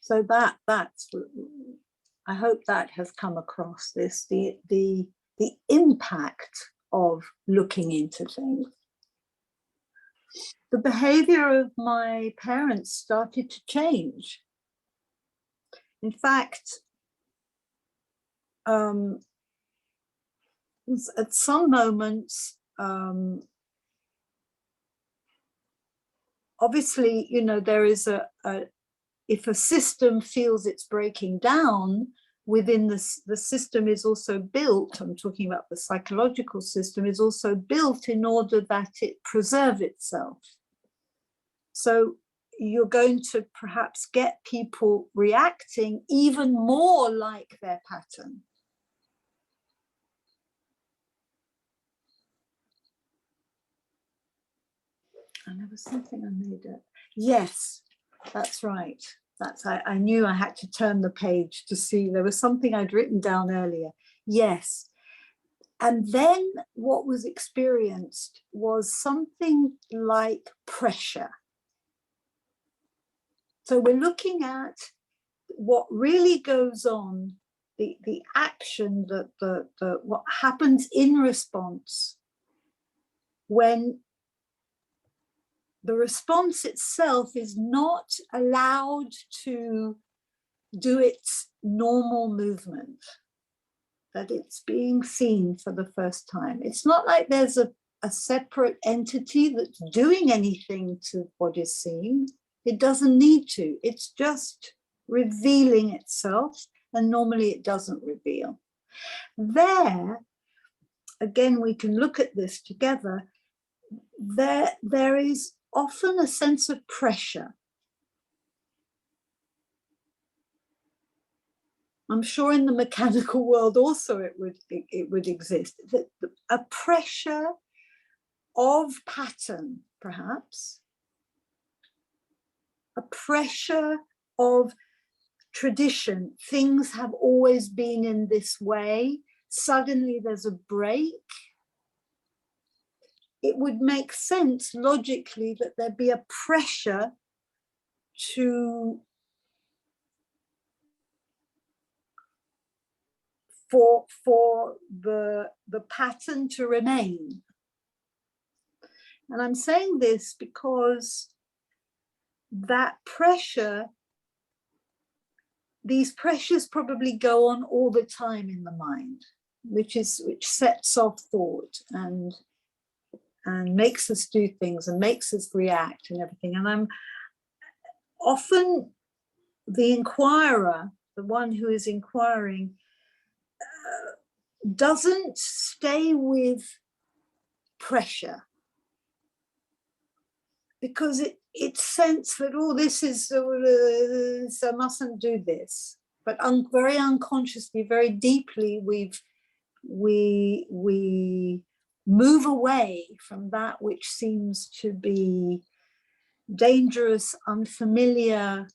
C: so that's, I hope that has come across this, the impact of looking into things. The behavior of my parents started to change. In fact, at some moments, obviously, you know, there is if a system feels it's breaking down, within the system is also built, I'm talking about the psychological system, is also built in order that it preserve itself. So you're going to perhaps get people reacting even more like their pattern. And there was something I made up. Yes, that's right. I knew I had to turn the page to see, there was something I'd written down earlier. Yes. And then what was experienced was something like pressure. So we're looking at what really goes on, the action, what happens in response when the response itself is not allowed to do its normal movement, that it's being seen for the first time. It's not like there's a separate entity that's doing anything to what is seen. It doesn't need to. It's just revealing itself, and normally it doesn't reveal. There, again, we can look at this together. There is often a sense of pressure. I'm sure in the mechanical world also it would exist. A pressure of pattern, perhaps. A pressure of tradition. Things have always been in this way. Suddenly there's a break. It would make sense logically that there'd be a pressure for the pattern to remain. And I'm saying this because that pressure, these pressures probably go on all the time in the mind, which sets off thought and makes us do things and makes us react and everything. And I'm often the inquirer, the one who is inquiring, doesn't stay with pressure because it's sense that, oh, this is, so I mustn't do this. But very unconsciously, very deeply, we move away from that which seems to be dangerous, unfamiliar,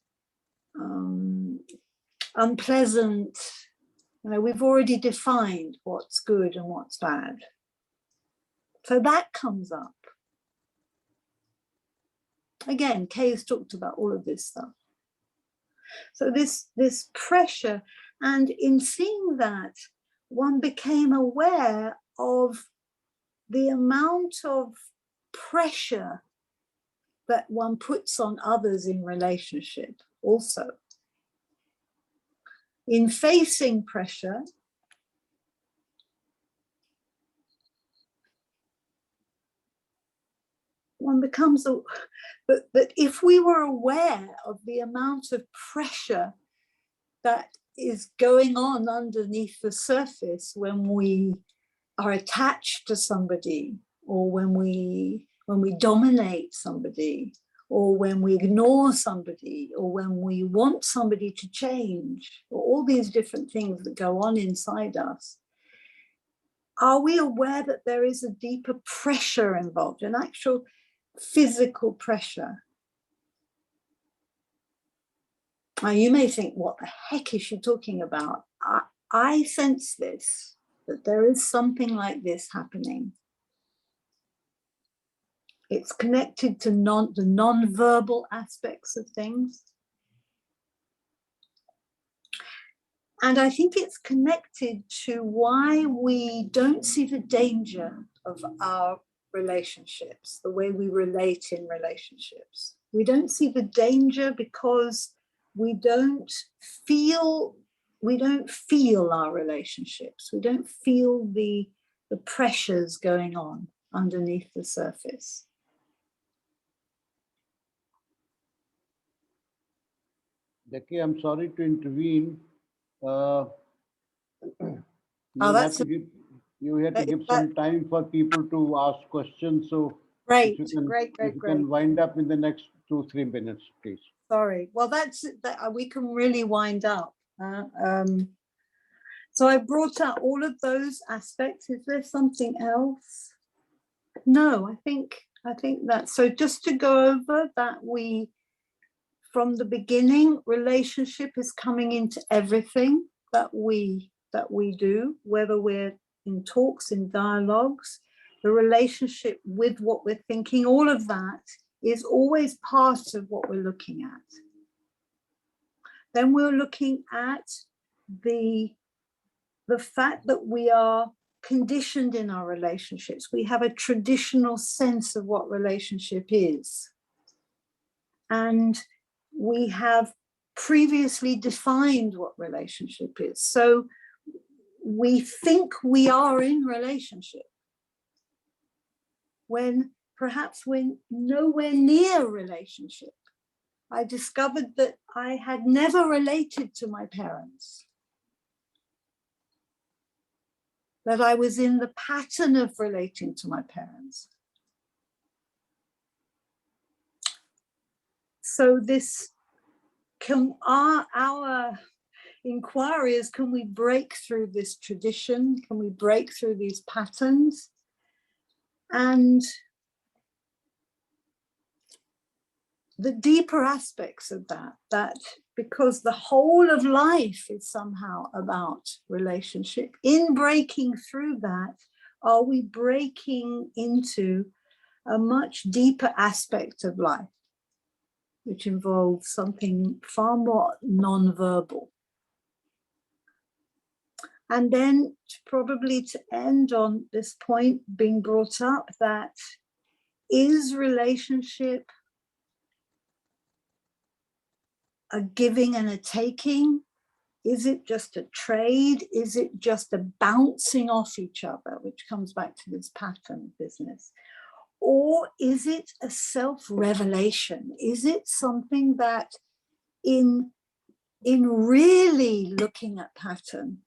C: unpleasant. You know, we've already defined what's good and what's bad. So that comes up. Again, Kay has talked about all of this stuff. So this pressure, and in seeing that, one became aware of the amount of pressure that one puts on others in relationship also. In facing pressure, one becomes, but if we were aware of the amount of pressure that is going on underneath the surface when we are attached to somebody, or when we dominate somebody, or when we ignore somebody, or when we want somebody to change, or all these different things that go on inside us, are we aware that there is a deeper pressure involved, an actual physical pressure? Now, you may think, what the heck is she talking about? I sense this, that there is something like this happening. It's connected to the non-verbal aspects of things. And I think it's connected to why we don't see the danger of our relationships, the way we relate in relationships. We don't see the danger because we don't feel our relationships. We don't feel the pressures going on underneath the surface.
A: Becky, I'm sorry to intervene. You had to give some time for people to ask questions. So
C: great,
A: if you
C: great.
A: can wind up in the next 2-3 minutes, please.
C: Sorry. Well, we can really wind up. So I brought out all of those aspects. Is there something else? No, I think that. So just to go over that, from the beginning, relationship is coming into everything that we do, whether we're in talks, in dialogues, the relationship with what we're thinking, all of that is always part of what we're looking at. Then we're looking at the fact that we are conditioned in our relationships. We have a traditional sense of what relationship is. And we have previously defined what relationship is. So we think we are in relationship when perhaps we're nowhere near relationship. I discovered that I had never related to my parents, that I was in the pattern of relating to my parents. So our inquiry is, can we break through this tradition? Can we break through these patterns? And the deeper aspects of that because the whole of life is somehow about relationship. In breaking through that, are we breaking into a much deeper aspect of life, which involves something far more non-verbal? And then probably to end on this point being brought up, that is relationship a giving and a taking? Is it just a trade? Is it just a bouncing off each other, which comes back to this pattern business? Or is it a self-revelation? Is it something that in really looking at pattern,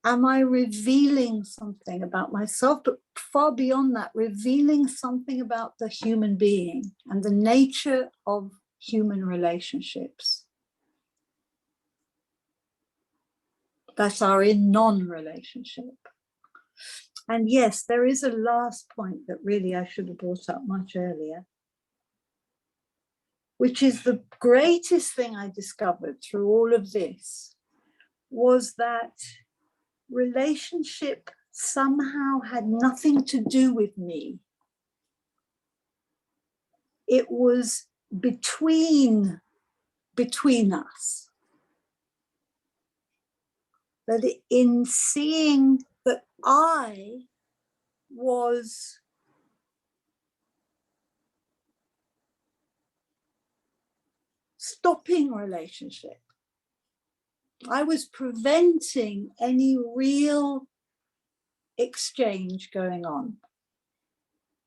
C: am I revealing something about myself, but far beyond that, revealing something about the human being and the nature of human relationships that are in non-relationship? And yes, there is a last point that really I should have brought up much earlier, which is the greatest thing I discovered through all of this, was that relationship somehow had nothing to do with me. It was between between us. That in seeing that I was stopping relationship, I was preventing any real exchange going on.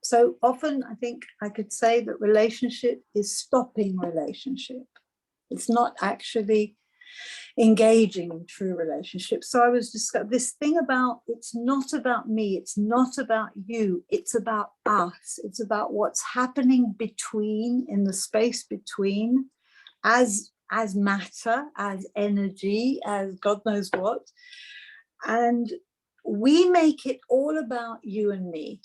C: So often I think I could say that relationship is stopping relationship. It's not actually engaging in true relationships. So I was discussing this thing about, it's not about me, it's not about you, it's about us. It's about what's happening between, in the space between, as matter, as energy, as God knows what. And we make it all about you and me.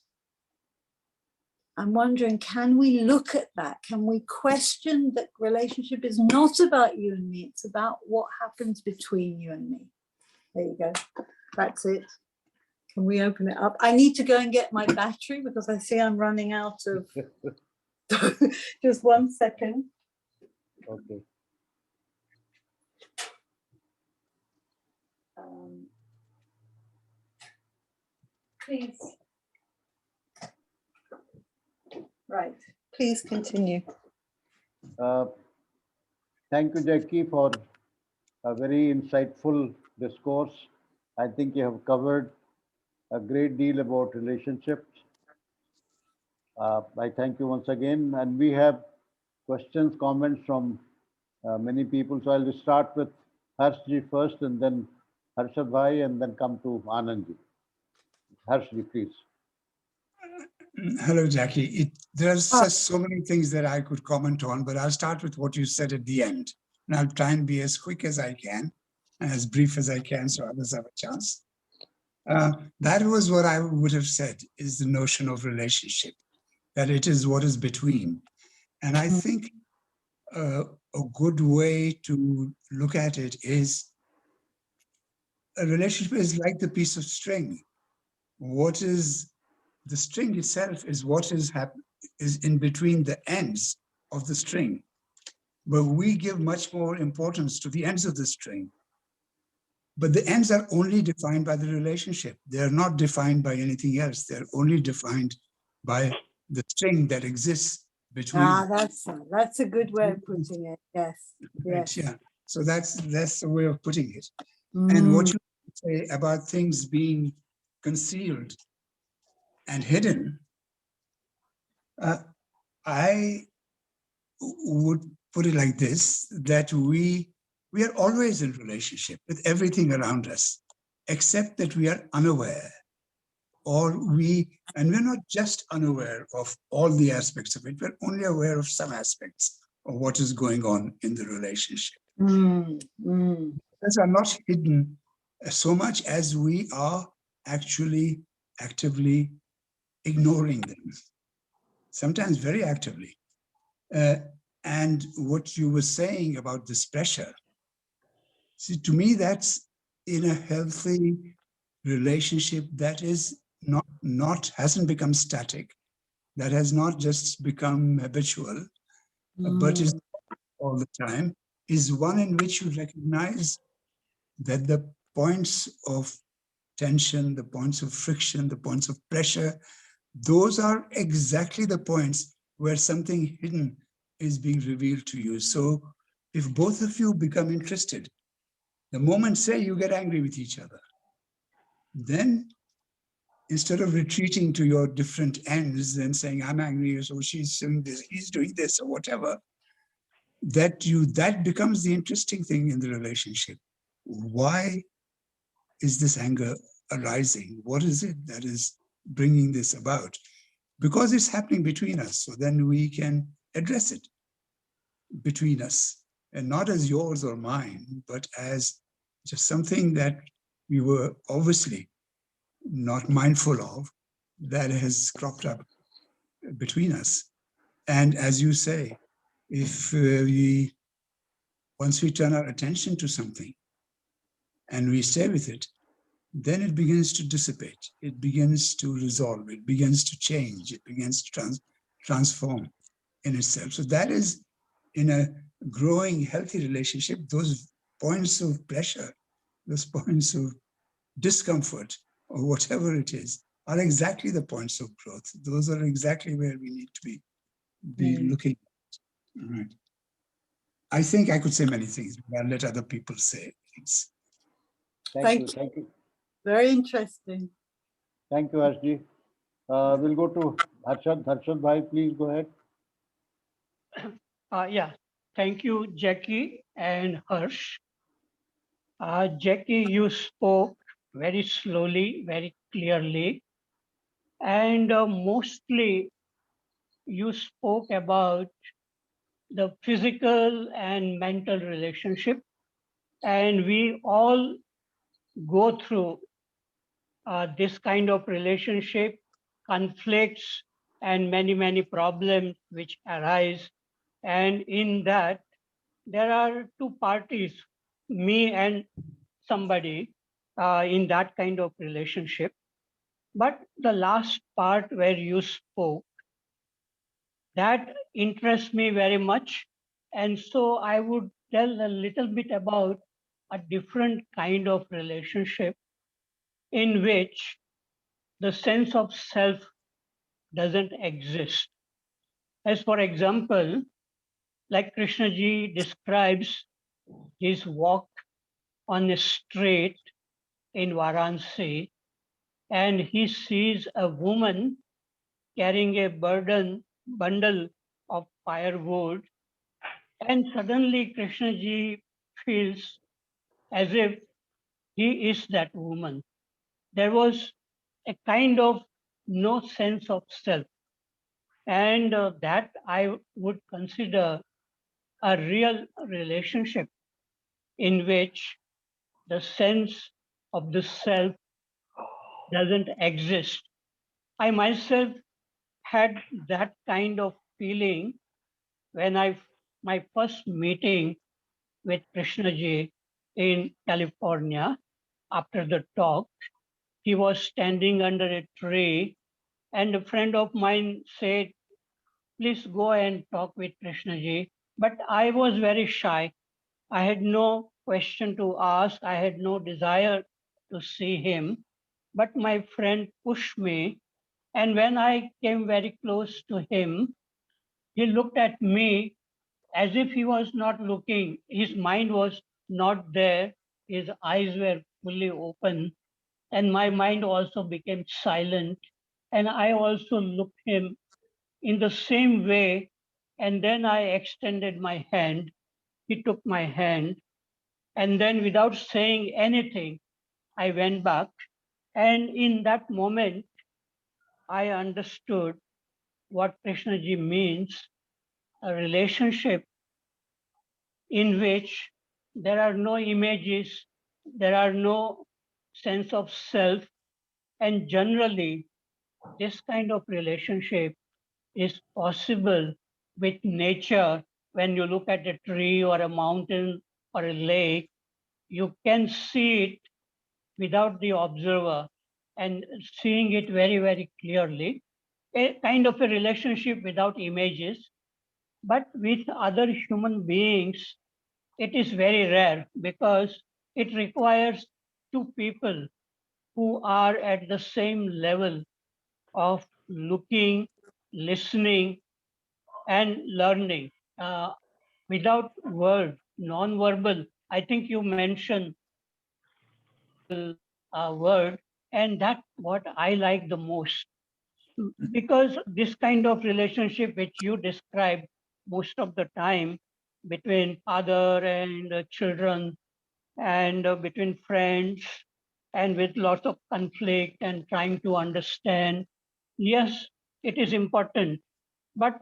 C: I'm wondering, can we look at that? Can we question that relationship is not about you and me? It's about what happens between you and me. There you go. That's it. Can we open it up? I need to go and get my battery because I see I'm running out of... Just 1 second.
A: Okay.
C: Please. Right. Please continue.
A: Thank you, Jackie, for a very insightful discourse. I think you have covered a great deal about relationships. I thank you once again. And we have questions, comments from many people. So I'll start with Harshji first, and then Harshad Bhai, and then come to Anandji. Harshji, please.
B: Hello, Jackie. There's so many things that I could comment on, but I'll start with what you said at the end. And I'll try and be as quick as I can and as brief as I can so others have a chance. That was what I would have said is the notion of relationship, that it is what is between. And I think a good way to look at it is a relationship is like the piece of string. What is the string itself is what is in between the ends of the string. But we give much more importance to the ends of the string. But the ends are only defined by the relationship. They're not defined by anything else. They're only defined by the string that exists between.
C: That's a good way of putting it. Yes. Yes.
B: Right, yeah. So that's the way of putting it. And what you say about things being concealed and hidden, I would put it like this, that we are always in relationship with everything around us, except that we are unaware, and we're not just unaware of all the aspects of it, we're only aware of some aspects of what is going on in the relationship. Those are not hidden so much as we are actually actively ignoring them, sometimes very actively. And what you were saying about this pressure, see, to me, that's in a healthy relationship that is hasn't become static, that has not just become habitual, but is all the time, is one in which you recognize that the points of tension, the points of friction, the points of pressure, those are exactly the points where something hidden is being revealed to you. So if both of you become interested, the moment, say, you get angry with each other, then instead of retreating to your different ends and saying, I'm angry, so she's doing this, he's doing this, or whatever, that becomes the interesting thing in the relationship. Why is this anger arising? What is it that is bringing this about? Because it's happening between us, so then we can address it between us, and not as yours or mine, but as just something that we were obviously not mindful of that has cropped up between us. And as you say, if once we turn our attention to something and we stay with it, then it begins to dissipate, it begins to resolve, it begins to change, it begins to transform in itself. So that is, in a growing, healthy relationship, those points of pleasure, those points of discomfort, or whatever it is, are exactly the points of growth. Those are exactly where we need to be looking. Right. I think I could say many things, but I'll let other people say things.
A: Thank you. Thank you.
C: Very interesting.
A: Thank you, Harshji. We'll go to Harshad. Harshad bhai, please go ahead.
D: Yeah, thank you, Jackie and Harsh. Jackie, you spoke very slowly, very clearly, and mostly you spoke about the physical and mental relationship. And we all go through this kind of relationship, conflicts, and many, many problems which arise. And in that, there are two parties, me and somebody in that kind of relationship. But the last part where you spoke, that interests me very much. And so I would tell a little bit about a different kind of relationship in which the sense of self doesn't exist. As for example, like Krishna ji describes his walk on a street in Varanasi, and he sees a woman carrying a bundle of firewood, and suddenly Krishna ji feels as if he is that woman. There was a kind of no sense of self, and that I would consider a real relationship in which the sense of the self doesn't exist. I myself had that kind of feeling when my first meeting with Krishnaji in California. After the talk, he was standing under a tree, and a friend of mine said, "Please go and talk with Krishnaji." But I was very shy. I had no question to ask. I had no desire to see him. But my friend pushed me, and when I came very close to him, he looked at me as if he was not looking. His mind was not there. His eyes were fully open, and my mind also became silent. And I also looked him in the same way. And then I extended my hand. He took my hand. And then, without saying anything, I went back. And in that moment, I understood what Krishnaji means, a relationship in which there are no images, there are no sense of self, and generally, this kind of relationship is possible with nature. When you look at a tree or a mountain or a lake, you can see it without the observer and seeing it very, very clearly. A kind of a relationship without images, but with other human beings, it is very rare because it requires two people who are at the same level of looking, listening, and learning without word, non-verbal. I think you mentioned non-verbal word, and that's what I like the most. Because this kind of relationship which you describe most of the time between father and children and between friends and with lots of conflict and trying to understand, yes, it is important, but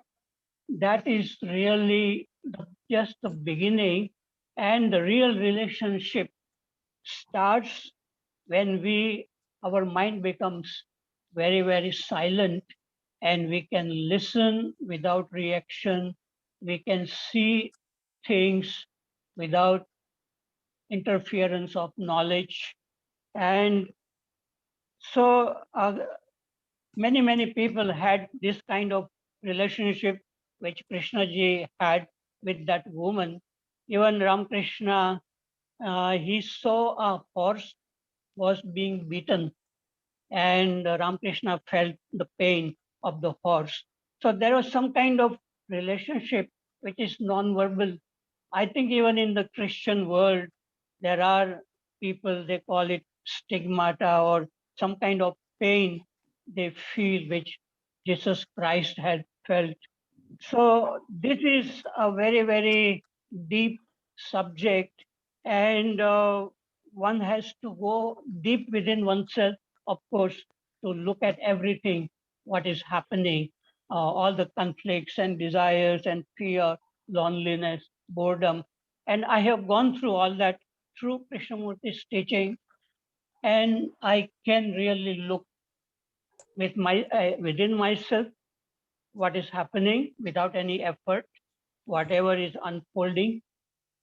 D: that is really just the beginning, and the real relationship starts when our mind becomes very, very silent, and we can listen without reaction. We can see things without interference of knowledge. And so many, many people had this kind of relationship which Krishna ji had. with that woman. Even Ramakrishna, he saw a horse was being beaten, and Ramakrishna felt the pain of the horse. So there was some kind of relationship which is non-verbal. I think even in the Christian world, there are people, they call it stigmata or some kind of pain they feel which Jesus Christ had felt. So this is a very, very deep subject, and one has to go deep within oneself, of course, to look at everything, what is happening, all the conflicts and desires and fear, loneliness, boredom. And I have gone through all that through Krishnamurti's teaching, and I can really look with within myself what is happening without any effort, whatever is unfolding.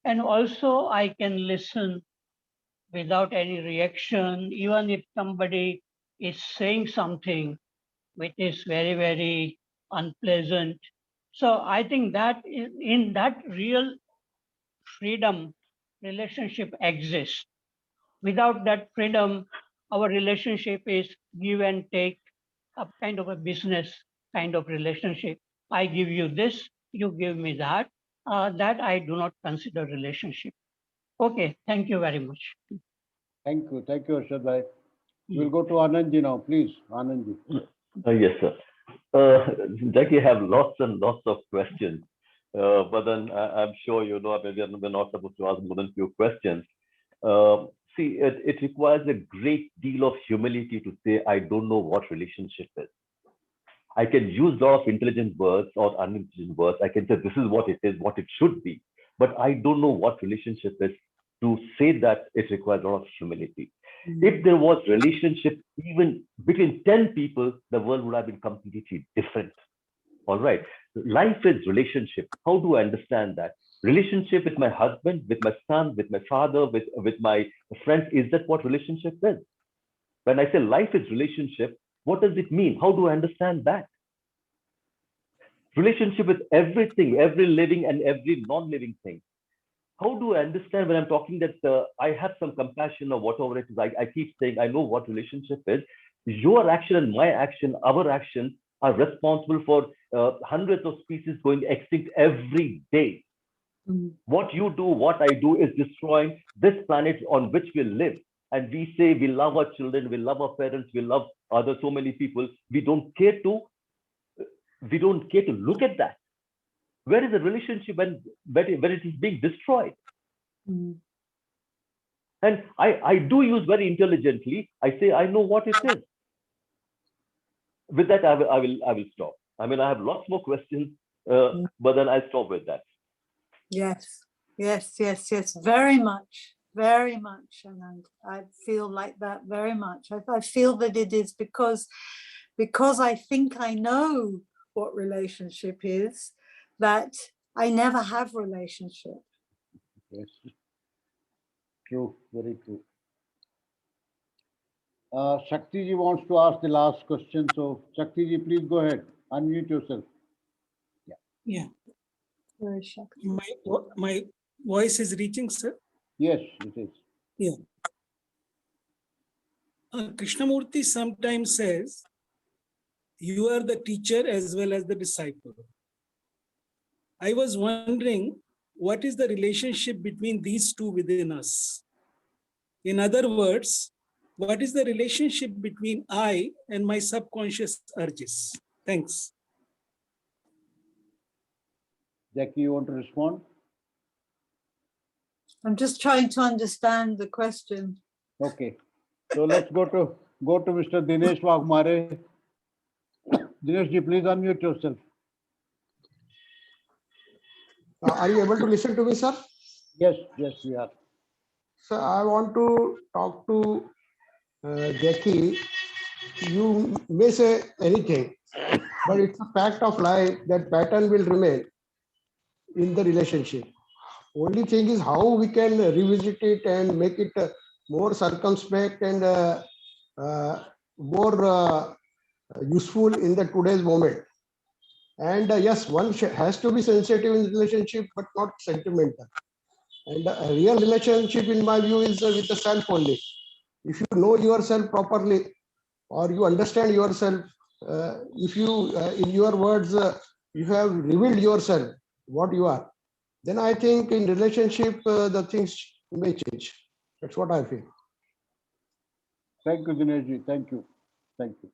D: And also I can listen without any reaction, even if somebody is saying something which is very, very unpleasant. So I think that in that real freedom, relationship exists. Without that freedom, our relationship is give and take, a kind of a business kind of relationship. I give you this, you give me that. That I do not consider relationship. Okay, thank you very much.
A: Thank you, Harshad Bhai. We'll go to Anandji now, please. Anandji.
E: Yes, sir. Jackie, have lots and lots of questions, but then I'm sure you know we're not supposed to ask more than few questions. See, it requires a great deal of humility to say, I don't know what relationship is. I can use a lot of intelligent words or unintelligent words. I can say this is what it is, what it should be, but I don't know what relationship is. To say that, it requires a lot of humility. If there was relationship even between 10 people, the world would have been completely different. All right. Life is relationship. How do I understand that? Relationship with my husband, with my son, with my father, with my friends. Is that what relationship is? When I say life is relationship, what does it mean? How do I understand that? Relationship with everything, every living and every non-living thing. How do I understand when I'm talking that I have some compassion or whatever it is? I keep saying, I know what relationship is. Your action and my action, our actions are responsible for hundreds of species going extinct every day. What you do, what I do is destroying this planet on which we live. And we say we love our children, we love our parents, we love other so many people. We don't care to look at that. Where is the relationship when it is being destroyed? And I do use very intelligently. I say I know what it is. With that, I will stop. I mean, I have lots more questions, but then I'll stop with that.
C: Yes. Very much, Anand. I feel like that very much. I feel that it is because I think I know what relationship is, that I never have relationship.
A: Yes. True, very true. Shakti ji wants to ask the last question. So Shakti ji, please go ahead. Unmute yourself.
F: Yeah.
C: Very Shakti.
F: My voice is reaching, sir?
A: Yes, it is.
F: Yeah. Krishnamurti sometimes says, you are the teacher as well as the disciple. I was wondering, what is the relationship between these two within us? In other words, what is the relationship between I and my subconscious urges? Thanks.
A: Jackie, you want to respond?
C: I'm just trying to understand the question.
A: Okay. So let's go to Mr. Dinesh Waghmare. Dinesh ji, please unmute yourself.
G: Are you able to listen to me, sir?
A: Yes, we are.
G: Sir, I want to talk to Jackie. You may say anything, but it's a fact of life that pattern will remain in the relationship. Only thing is how we can revisit it and make it more circumspect and more useful in the today's moment. And yes, one has to be sensitive in relationship, but not sentimental. And a real relationship, in my view, is with the self only. If you know yourself properly, or you understand yourself, if you, in your words, you have revealed yourself, what you are, then I think in relationship, the things may change. That's what I feel.
A: Thank you, Dinesh ji. Thank you. Thank you.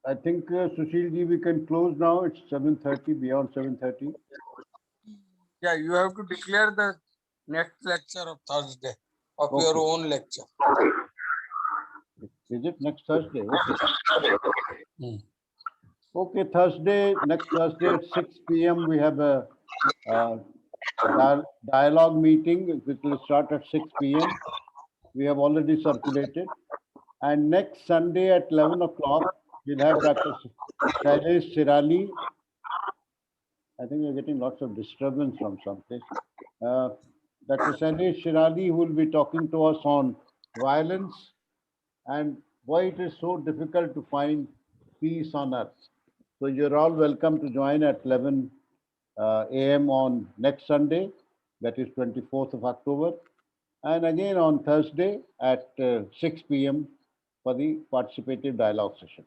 A: I think, Sushil ji, we can close now. It's 7:30, beyond 7:30.
H: Yeah, you have to declare the next lecture of Thursday of your
A: Okay.
H: own lecture.
A: Is it next Thursday? Okay.
H: Hmm.
A: Okay, next Thursday at 6 p.m. we have a dialogue meeting, which will start at 6 p.m. We have already circulated. And next Sunday at 11 o'clock, we'll have Dr. Shailesh Shirali. I think we're getting lots of disturbance from someplace. Dr. Shailesh Shirali, who will be talking to us on violence and why it is so difficult to find peace on earth. So you're all welcome to join at 11 a.m. on next Sunday, that is 24th of October, and again on Thursday at 6 p.m. for the participative dialogue session.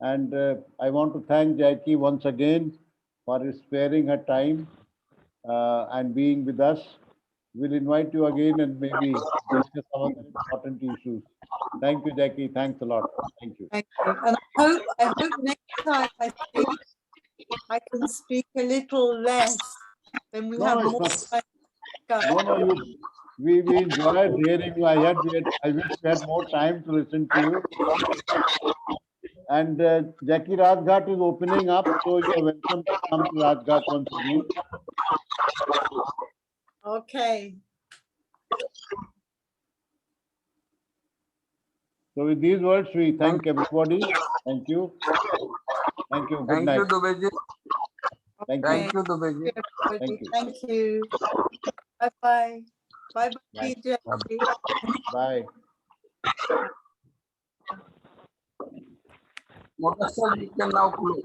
A: And I want to thank Jackie once again for sparing her time and being with us. We'll invite you again and maybe discuss some other important issues. Thank you, Jackie. Thanks a lot. Thank you.
C: Thank you. And I hope next time I speak, I can speak a little less. Then we have more time.
A: No, we enjoyed hearing you. I wish we had more time to listen to you. And Jackie Rajghat is opening up, so you're welcome to come to Rajghat once again.
C: Okay.
A: So with these words, we thank everybody. Thank you. Thank you. Good
H: Thank
A: night.
H: you, Dubeji.
A: Thank you.
H: Thank you, Dubeji.
A: Thank you.
C: Thank you. Bye-bye. Bye-bye, Jackie.
A: Bye.
H: Moderator, you can now close.